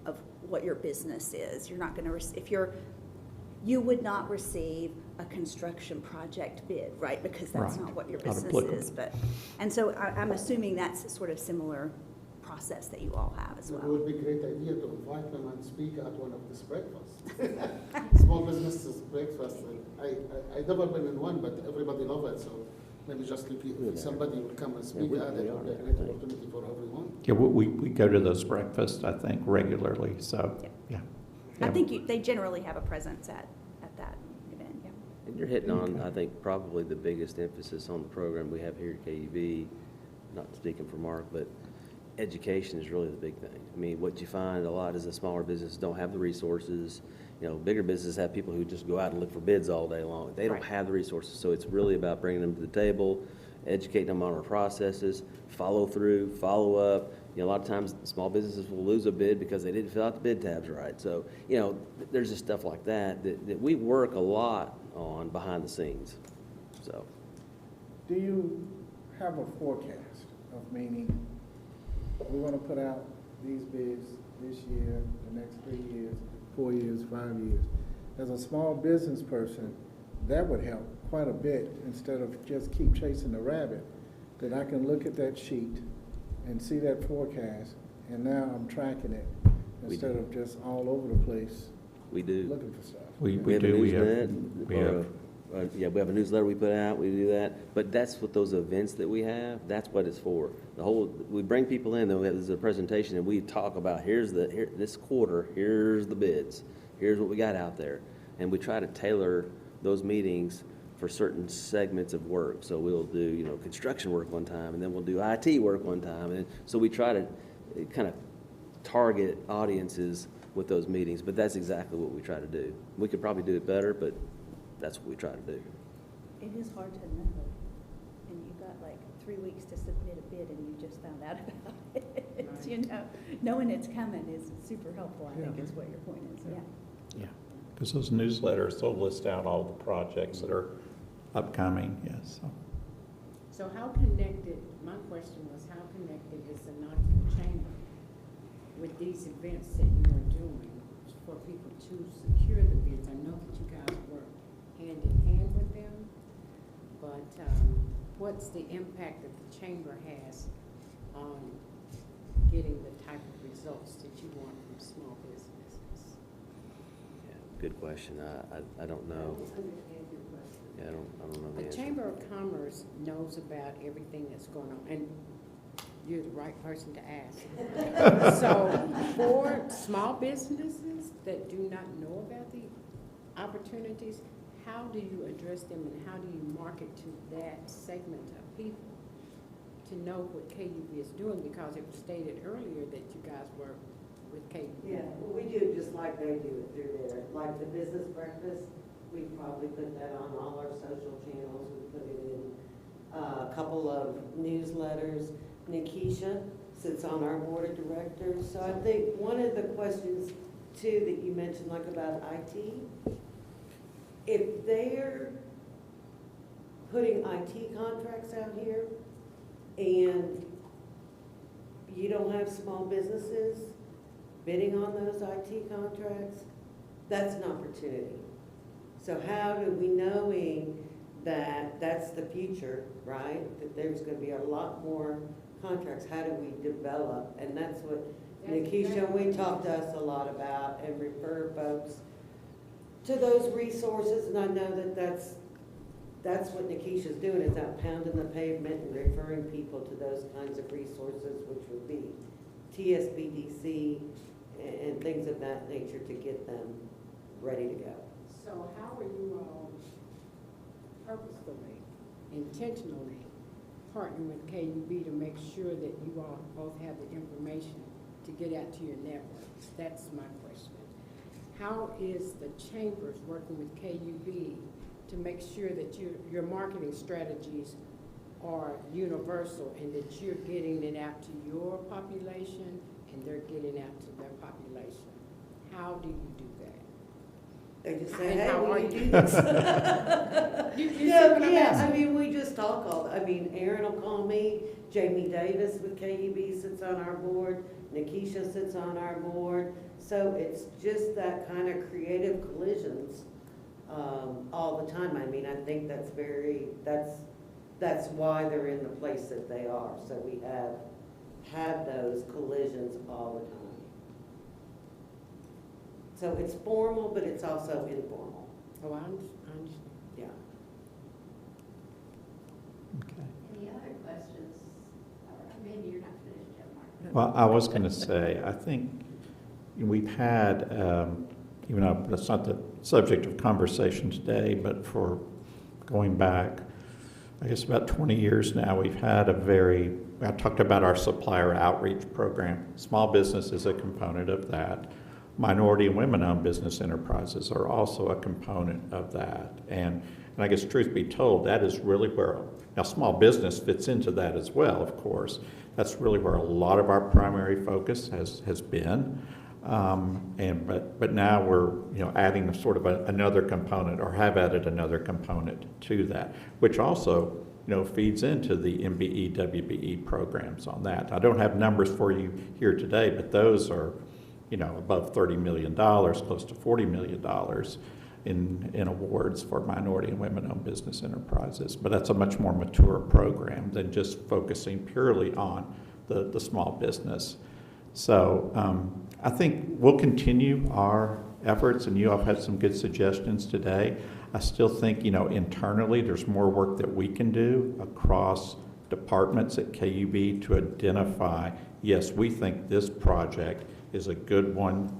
of what your business is. You're not going to you would not receive a construction project bid, right? Because that's Right. not what your Not business applicable. is. And so I'm assuming that's a sort of similar process that you all have as It well. would be a great idea to invite them and speak at one of these breakfasts. Small businesses breakfast. I've never been in one, but everybody loves it, so maybe just if somebody will come and speak we- at we it, it are would be a there, I great think. opportunity for everyone. Yeah, we go to those breakfasts, I think, regularly, so, yeah. I think they generally have a presence at that event, yeah. And you're hitting on, I think, probably the biggest emphasis on the program we have here at KUB, not speaking for Mark, but education is really the big thing. I mean, what you find a lot is the smaller businesses don't have the resources. Bigger businesses have people who just go out and look for bids all day long. They don't Right. have the resources, so it's really about bringing them to the table, educating them on our processes, follow through, follow up. A lot of times, small businesses will lose a bid because they didn't fill out the bid tabs right. So, there's just stuff like that we work a lot on behind the scenes, so. Do you have a forecast of meaning, we want to put out these bids this year, the next 3 years, 4 years, 5 years? As a small business person, that would help quite a bit instead of just keep chasing the rabbit. That I can look at that sheet and see that forecast, and now I'm tracking it instead of just all over the place We do. looking for stuff. We have a a newsletter we put out, we do that, but that's what those events that we have, that's what it's for. We bring people in, then there's a presentation, and we talk about, this quarter, here's the bids, here's what we got out there. And we try to tailor those meetings for certain segments of work. So we'll do, construction work one time, and then we'll do IT work one time. And so we try to kind of target audiences with those meetings, but that's exactly what we try to do. We could probably do it better, but that's what we try to do. It is hard to know, and you've got like 3 weeks to submit a bid and you just found out about it. Knowing it's coming is super helpful, I think is what your point is, yeah. Yeah, because those newsletters, they'll list out all the projects that are upcoming, yes. So how connected, my question was, how connected is the Knoxville Chamber with these events that you are doing for people to secure the bids? I know that you guys work hand in hand with them, but what's the impact that the chamber has on getting the type of results that you want from small businesses? Yeah, good question. I don't know. Yeah, I don't know the The answer. Chamber of Commerce knows about everything that's going on, and you're the right person to ask. So for small businesses that do not know about the opportunities, how do you address them and how do you market to that segment of people to know what KUB is doing? Because it was stated earlier that you guys work with KUB. Yeah, well, we do it just like they do it through there. Like the business breakfast, we probably put that on all our social channels. We put it in a couple of newsletters. Nikisha sits on our board of directors. So I think one of the questions too that you mentioned, like about IT, if they're putting IT contracts out here and you don't have small businesses bidding on those IT contracts, that's an opportunity. So how do we, knowing that that's the future, right? That there's gonna be a lot more contracts, how do we develop? And that's what Nikisha, we talked to us a lot about and refer folks to those resources. And I know that that's what Nikisha's doing, is out pounding the pavement and referring people to those kinds of resources, which would be TSBDC and things of that nature to get them ready to go. So how are you all purposefully, intentionally partnering with KUB to make sure that you all both have the information to get out to your networks? That's my question. How is the chambers working with KUB to make sure that your marketing strategies are universal and that you're getting it out to your population and they're getting out to their population? How do you do that? They just say, And hey, how will are you you? do this? You see Yeah, what I'm yeah, asking? I mean, we just talk Aaron will call me, Jamie Davis with KUB sits on our board, Nikisha sits on our board. So it's just that kind of creative collisions all the time. I mean, I think that's why they're in the place that they are. So we have those collisions all the time. So it's formal, but it's also informal. Oh, I understand. Yeah. Okay. Any other questions? Or maybe you're not finished yet, Mark. Well, I was going to say, I think we've had, even though that's not the subject of conversation today, but for going back, I guess about 20 years now, we've had I talked about our supplier outreach program. Small business is a component of that. Minority and women-owned business enterprises are also a component of that. And I guess truth be told, that is really where, now small business fits into that as well, of course. That's really where a lot of our primary focus has been. But now we're adding sort of another component, or have added another component to that, which also feeds into the MBE, WBE programs on that. I don't have numbers for you here today, but those are above $30 million, close to $40 million in awards for minority and women-owned business enterprises. But that's a much more mature program than just focusing purely on the small business. So I think we'll continue our efforts, and you all have had some good suggestions today. I still think, internally there's more work that we can do across departments at KUB to identify, yes, we think this project is a good one.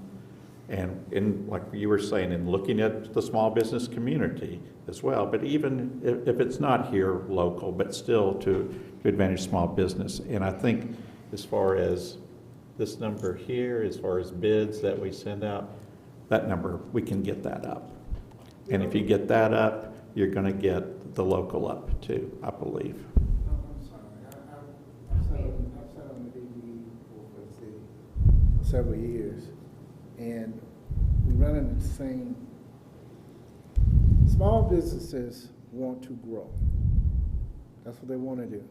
And like you were saying, in looking at the small business community as well, but even if it's not here local, but still to advantage small business. And I think as far as this number here, as far as bids that we send out, that number, we can get that up. And if you get that up, you're going to get the local up too, I believe. I'm sorry, I've sat on the DBE for the city for several years, and we run into the same. Small businesses want to grow. That's what they want to do.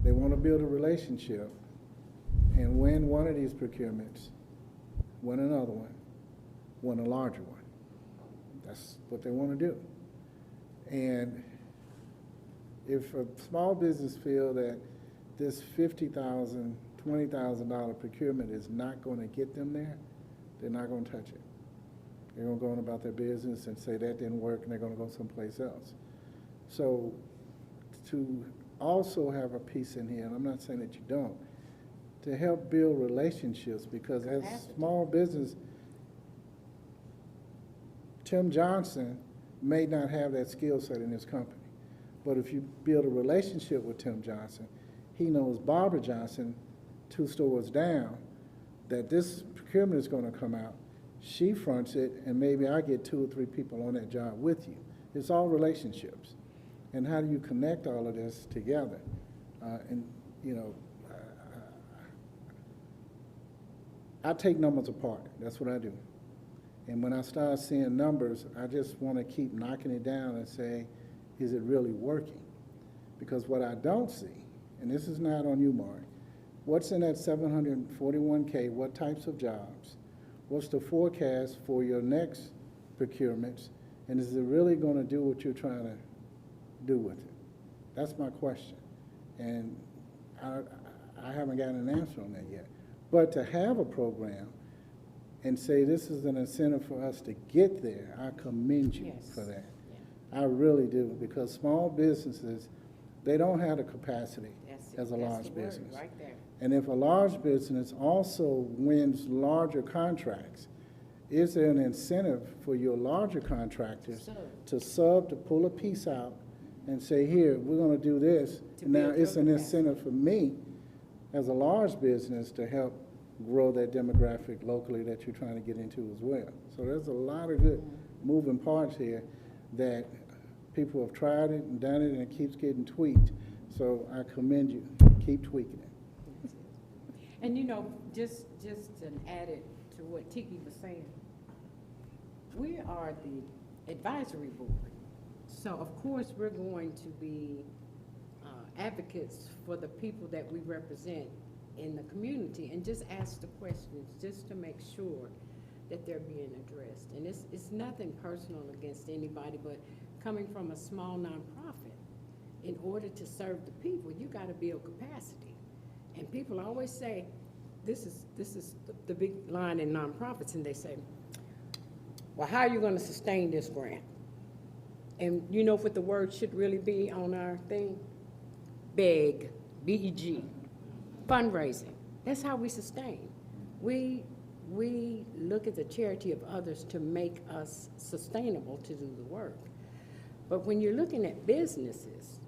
They want to build a relationship and win one of these procurements, win another one, win a larger one. That's what they want to do. And if a small business feel that this $50,000, $20,000 procurement is not going to get them there, they're not going to touch it. They're going to go on about their business and say that didn't work, and they're going to go someplace else. So to also have a piece in here, and I'm not saying that you don't, to help build relationships, because as small business, Tim Johnson may not have that skill set in his company. But if you build a relationship with Tim Johnson, he knows Barbara Johnson, 2 stores down, that this procurement is going to come out. She fronts it, and maybe I get 2 or 3 people on that job with you. It's all relationships. And how do you connect all of this together? I take numbers apart. That's what I do. And when I start seeing numbers, I just want to keep knocking it down and say, is it really working? Because what I don't see, and this is not on you, Mark, what's in that 741K, what types of jobs, What's the forecast for your next procurements? And is it really gonna do what you're trying to do with it? That's my question. And I haven't gotten an answer on that yet. But to have a program and say this is an incentive for us to get there, I commend you Yes. for that. I really do, because small businesses, they don't have the capacity as a large business. Right there. And if a large business also wins larger contracts, is there an incentive for your larger contractors to pull a piece out and say, here, we're gonna do this? To And now build it's your an capacity. incentive for me as a large business to help grow that demographic locally that you're trying to get into as well. So there's a lot of good moving parts here that people have tried it and done it, and it keeps getting tweaked. So I commend you. Keep tweaking it. And you know, just an added to what Tiki was saying, we are the advisory board. So of course, we're going to be advocates for the people that we represent in the community, and just ask the questions just to make sure that they're being addressed. And it's nothing personal against anybody, but coming from a small nonprofit, in order to serve the people, you gotta build capacity. And people always say, this is the big line in nonprofits, and they say, well, how are you gonna sustain this grant? And you know what the word should really be on our thing? Beg, B-E-G, fundraising. That's how we sustain. We look at the charity of others to make us sustainable to do the work. But when you're looking at businesses,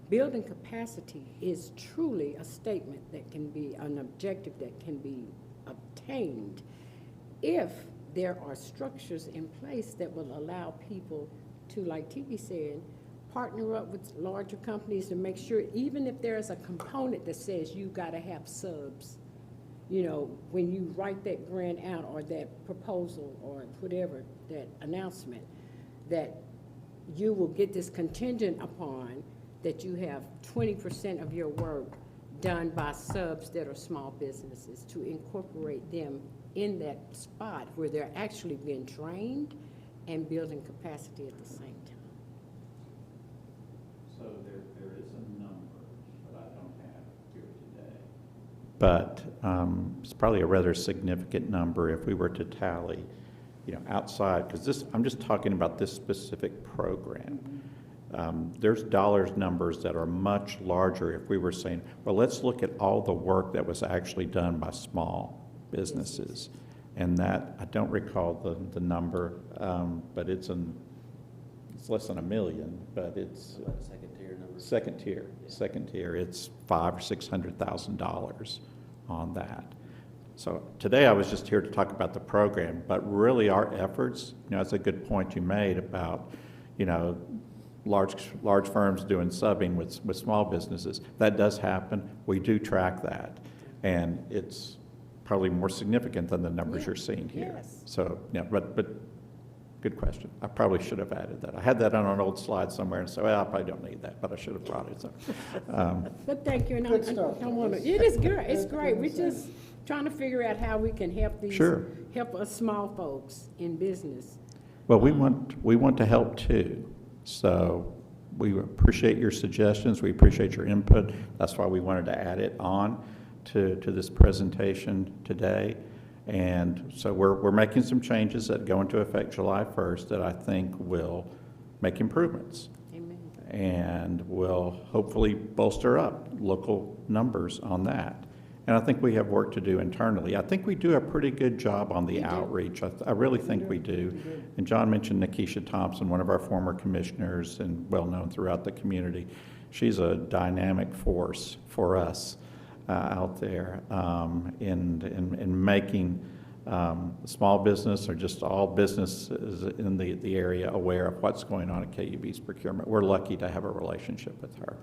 building capacity is truly a statement that can be an objective that can be obtained if there are structures in place that will allow people to, like Tiki said, partner up with larger companies to make sure, even if there's a component that says you gotta have subs, you know, when you write that grant out or that proposal or whatever, that announcement, that you will get this contingent upon that you have 20% of your work done by subs that are small businesses, to incorporate them in that spot where they're actually being trained and building capacity at the same time. So there is a number that I don't have here today. But it's probably a rather significant number if we were to tally, you know, outside, because I'm just talking about this specific program. There's numbers that are much larger if we were saying, well, let's look at all the work that was actually done by small businesses. And that, I don't recall the number, but it's less than $1 million, but it's Second tier number. second tier, it's $500,000 or $600,000 on that. So today I was just here to talk about the program, but really our efforts, you know, that's a good point you made about, you know, large firms doing subbing with small businesses. That does happen. We do track that, and it's probably more significant than the numbers you're seeing here. Yes. So, yeah, but good question. I probably should have added that. I had that on an old slide somewhere, and so, well, I probably don't need that, but I should have brought it. So, But thank you, and Good stuff, I want to, though. it is good, it's Good great, we're insight. just trying to figure out how we can help these, Sure. help us small folks in business. well, we want to help too. So we appreciate your suggestions. We appreciate your input. That's why we wanted to add it on to this presentation today. And so we're making some changes that go into effect July 1st that I think will make improvements Amen. and will hopefully bolster up local numbers on that. And I think we have work to do internally. I think we do a pretty good job on the outreach. I really think we do. And John mentioned Nikisha Thompson, one of our former commissioners and well-known throughout the community. She's a dynamic force for us out there in making small business or just all businesses in the area aware of what's going on at KUB's procurement. We're lucky to have a relationship with her.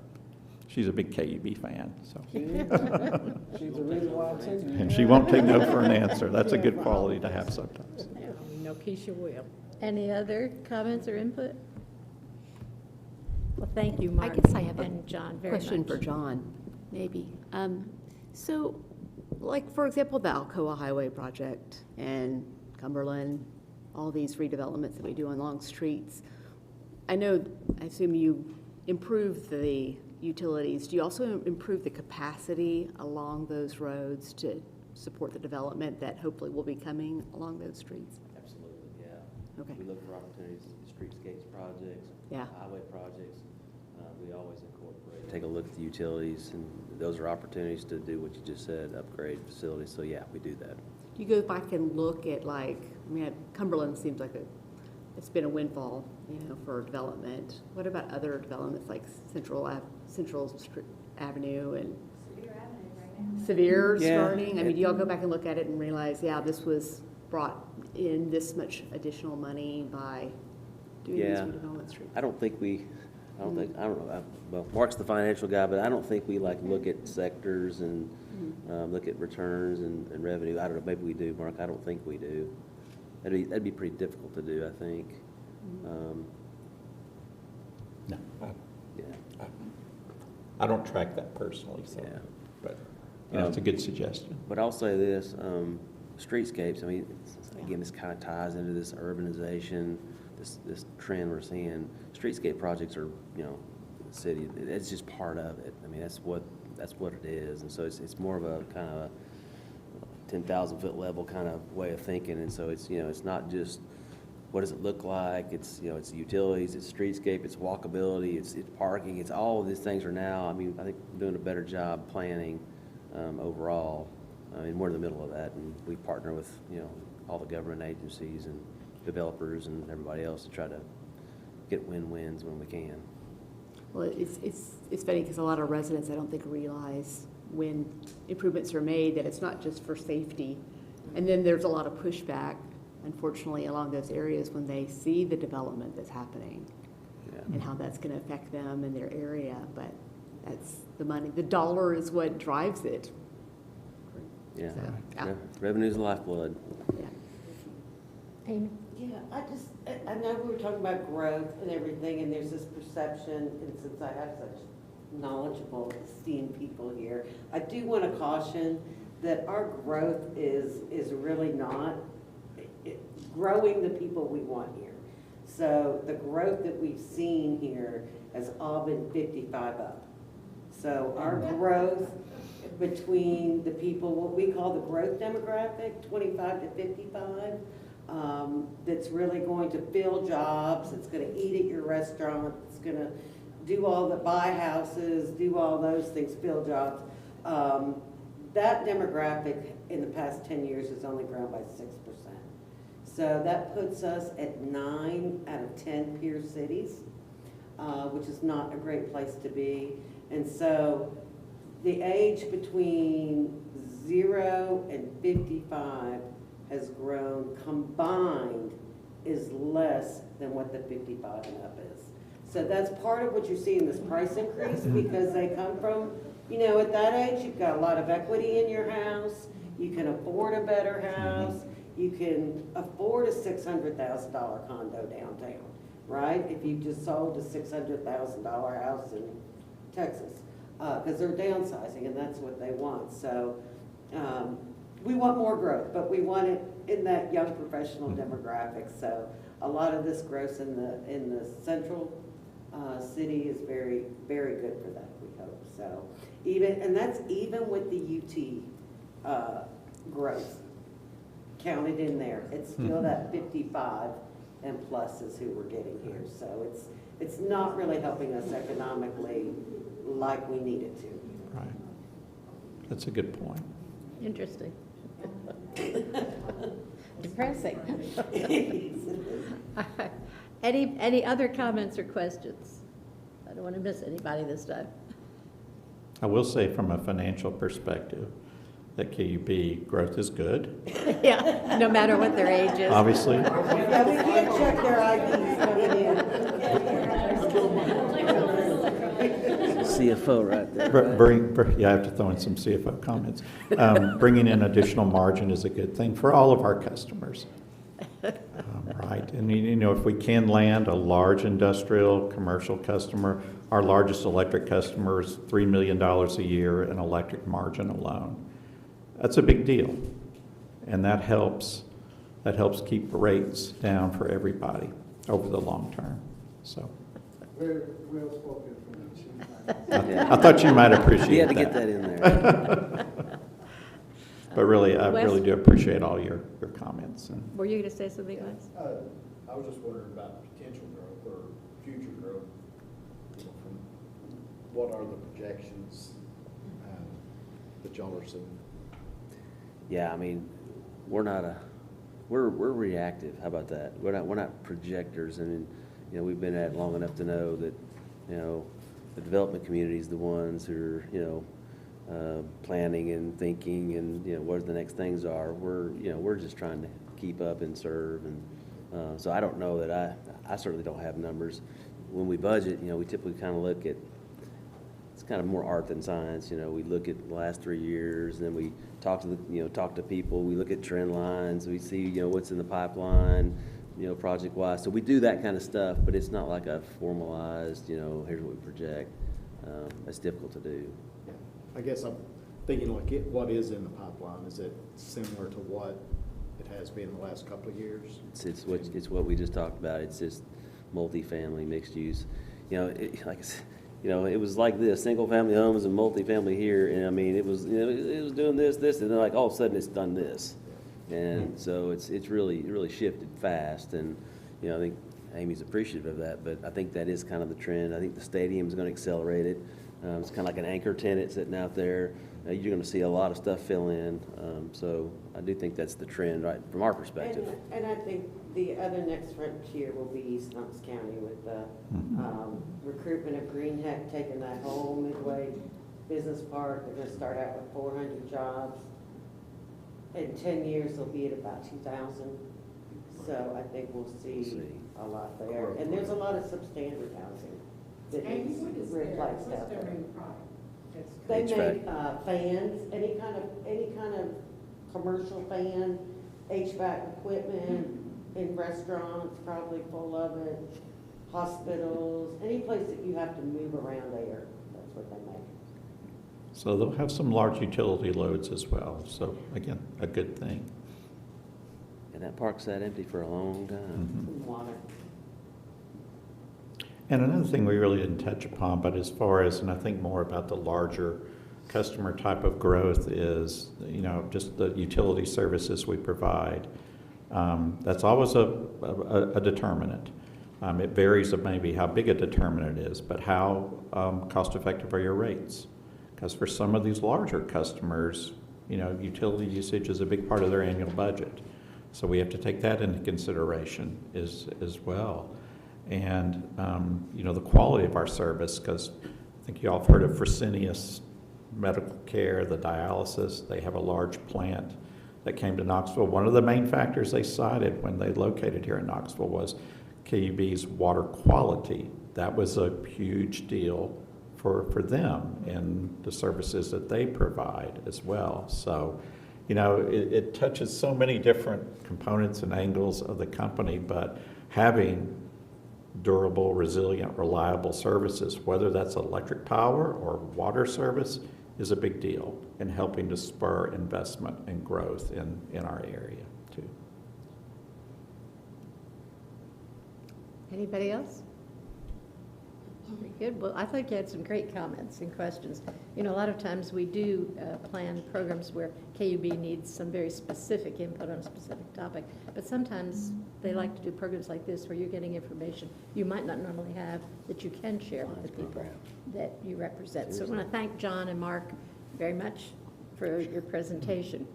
She's a big KUB fan, so. She's the reason why I'm taking it. And she won't take no for an answer. That's a good quality to have sometimes. Yeah, we know Keisha will. Any other comments or input? Well, thank you, I Mark. guess I have a and John very much. question for John, maybe. So, like, for example, the Alcoa Highway project, and Cumberland, all these redevelopments that we do on long streets. I assume you improve the utilities. Do you also improve the capacity along those roads to support the development that hopefully will be coming along those streets? Absolutely, yeah. Okay. We look for opportunities, streetscapes projects, Yeah. highway projects. We always incorporate, take a look at the utilities, and those are opportunities to do what you just said, upgrade facilities. So yeah, we do that. Do you go back and look at Cumberland seems like it's been a windfall, for development. What about other developments like Central Avenue and Severe Avenue right now. Severe Yeah. starting? I mean, do y'all go back and look at it and realize, yeah, this was brought in this much additional money by doing these Yeah. redevelopment streets? I don't know, well, Mark's the financial guy, but I don't think we look at sectors and look at returns and revenue. I don't know, maybe we do, Mark, I don't think we do. That'd be pretty difficult to do, I think. No, Yeah, I don't track that personally, so, Yeah. but, it's a good suggestion. but I'll say this, streetscapes, I mean, again, this kind of ties into this urbanization, this trend we're seeing. Streetscape projects are, the city, it's just part of it. I mean, that's what it is. And so it's more of a kind of a 10,000-foot level kind of way of thinking. And so it's, it's not just what does it look like, it's, it's utilities, it's streetscape, it's walkability, it's parking, it's all of these things are now, I mean, I think we're doing a better job planning overall. I mean, we're in the middle of that, and we partner with, all the government agencies and developers and everybody else to try to get win-wins when we can. Well, it's funny because a lot of residents, I don't think, realize when improvements are made that it's not just for safety. And then there's a lot of pushback, unfortunately, along those areas when they see the development that's happening Yeah. and how that's going to affect them in their area. But that's the money. The dollar is what drives it. Yeah. So, yeah. Revenue's the lifeblood. Yeah. Amy? Yeah, I know we were talking about growth and everything, and there's this perception, and since I have such knowledgeable, esteemed people here, I do want to caution that our growth is really not growing the people we want here. So the growth that we've seen here has all been 55 up. So our growth between the people, what we call the growth demographic, 25 to 55, that's really going to fill jobs, it's going to eat at your restaurant, it's going to do all the buy houses, do all those things, fill jobs. That demographic in the past 10 years has only grown by 6%. So that puts us at 9 out of 10 peer cities, which is not a great place to be. And so the age between 0 and 55 has grown combined is less than what the 55 and up is. So that's part of what you're seeing this price increase, because they come from, at that age, you've got a lot of equity in your house, you can afford a better house, you can afford a $600,000 condo downtown, right? If you just sold a $600,000 house in Texas, because they're downsizing and that's what they want. So we want more growth, but we want it in that young professional demographic. So a lot of this growth in the central city is very, very good for that, we hope. So and that's even with the UT growth counted in there. It's still that 55 and plus is who we're getting here. So it's not really helping us economically like we need it to. Right. That's a good point. Interesting. Depressing. Any other comments or questions? I don't want to miss anybody this time. I will say from a financial perspective that KUB growth is good, Yeah, no matter what their age is. obviously. Yeah, we can't check their IDs coming in. CFO right there. I have to throw in some CFO comments. Bringing in additional margin is a good thing for all of our customers. Right, and if we can land a large industrial, commercial customer, our largest electric customer is $3 million a year in electric margin alone. That's a big deal, and that helps that helps keep rates down for everybody over the long term, so. Very well spoken from the chief. I thought you might appreciate You had to that. get that in there. But really, I Wes? really do appreciate all your comments. And Were you going to say something, Wes? I was just wondering about potential growth or future growth. You know, from what are the projections that y'all are seeing? Yeah, I mean, we're reactive. How about that? We're not projectors. I mean, you know, we've been at it long enough to know that, you know, the development community is the ones who are, you know, planning and thinking and, you know, what the next things are. We're just trying to keep up and serve. And so I don't know that I certainly don't have numbers. When we budget, you know, we typically kind of look at, it's kind of more art than science. You know, we look at the last 3 years, and then we talk to people. We look at trend lines. We see, you know, what's in the pipeline, you know, project-wise. So we do that kind of stuff, but it's not like a formalized, you know, here's what we project. It's difficult to do. Yeah. I guess I'm thinking like what is in the pipeline? Is it similar to what it has been the last couple of years? It's what we just talked about. It's just multifamily, mixed use. You know, it was like this: single family homes and multifamily here. And I mean, it was doing this, and then like all of a sudden it's done this. And so it's really shifted fast. And you know, I think Amy's appreciative of that. But I think that is kind of the trend. I think the stadium's going to accelerate it. It's kind of like an anchor tenant sitting out there. You're going to see a lot of stuff fill in. So I do think that's the trend, right, from our perspective. And I think the other next frontier will be East Knox County with the recruitment of Green Heck taking that whole Midway Business Park. They're going to start out with 400 jobs. In 10 years, they'll be at about 2,000. So I think we'll see a lot there. And there's a lot of substandard housing that Amy, is what is replaced what's out their there. main product? They HVAC. make fans, any kind of commercial fan, HVAC equipment, in restaurants, probably full of it, hospitals, any place that you have to move around air, that's what they make. so they'll have some large utility loads as well. So again, a good thing. And that park sat empty for a long time. Water. And another thing we really didn't touch upon, but as far as, and I think more about the larger customer type of growth is, you know, just the utility services we provide. That's always a determinant. It varies of maybe how big a determinant it is, but how cost effective are your rates? Because for some of these larger customers, you know, utility usage is a big part of their annual budget. So we have to take that into consideration as well. And, you know, the quality of our service, because I think you all have heard of Fresenius Medical Care, the dialysis. They have a large plant that came to Knoxville. One of the main factors they cited when they located here in Knoxville was KUB's water quality. That was a huge deal for them and the services that they provide as well. So, you know, it touches so many different components and angles of the company, but having durable, resilient, reliable services, whether that's electric power or water service, is a big deal in helping to spur investment and growth in our area too. Anybody else? Very good. Well, I think you had some great comments and questions. You know, a lot of times we do plan programs where KUB needs some very specific input on a specific topic, but sometimes they like to do programs like this where you're getting information you might not normally have that you can share with the people that you represent. So I want to thank John and Mark very much for your presentation.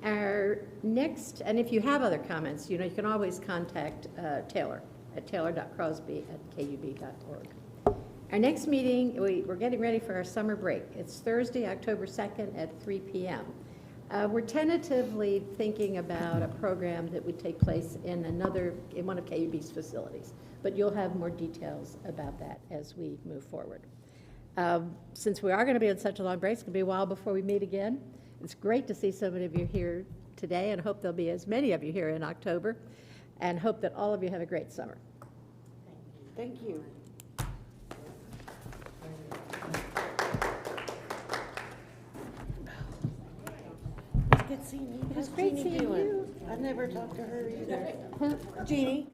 Our next, and if you have other comments, you know, you can always contact Taylor at taylor.crosby@kub.org. Our next meeting, we're getting ready for our summer break. It's Thursday, October 2nd at 3 p.m. We're tentatively thinking about a program that would take place in one of KUB's facilities, but you'll have more details about that as we move forward. Since we are going to be on such a long break, it's going to be a while before we meet again. It's great to see so many of you here today, and hope there'll be as many of you here in October, and hope that all of you have a great summer. Thank you. It's good seeing you. It was great seeing you. I never talked to her either. Jeannie?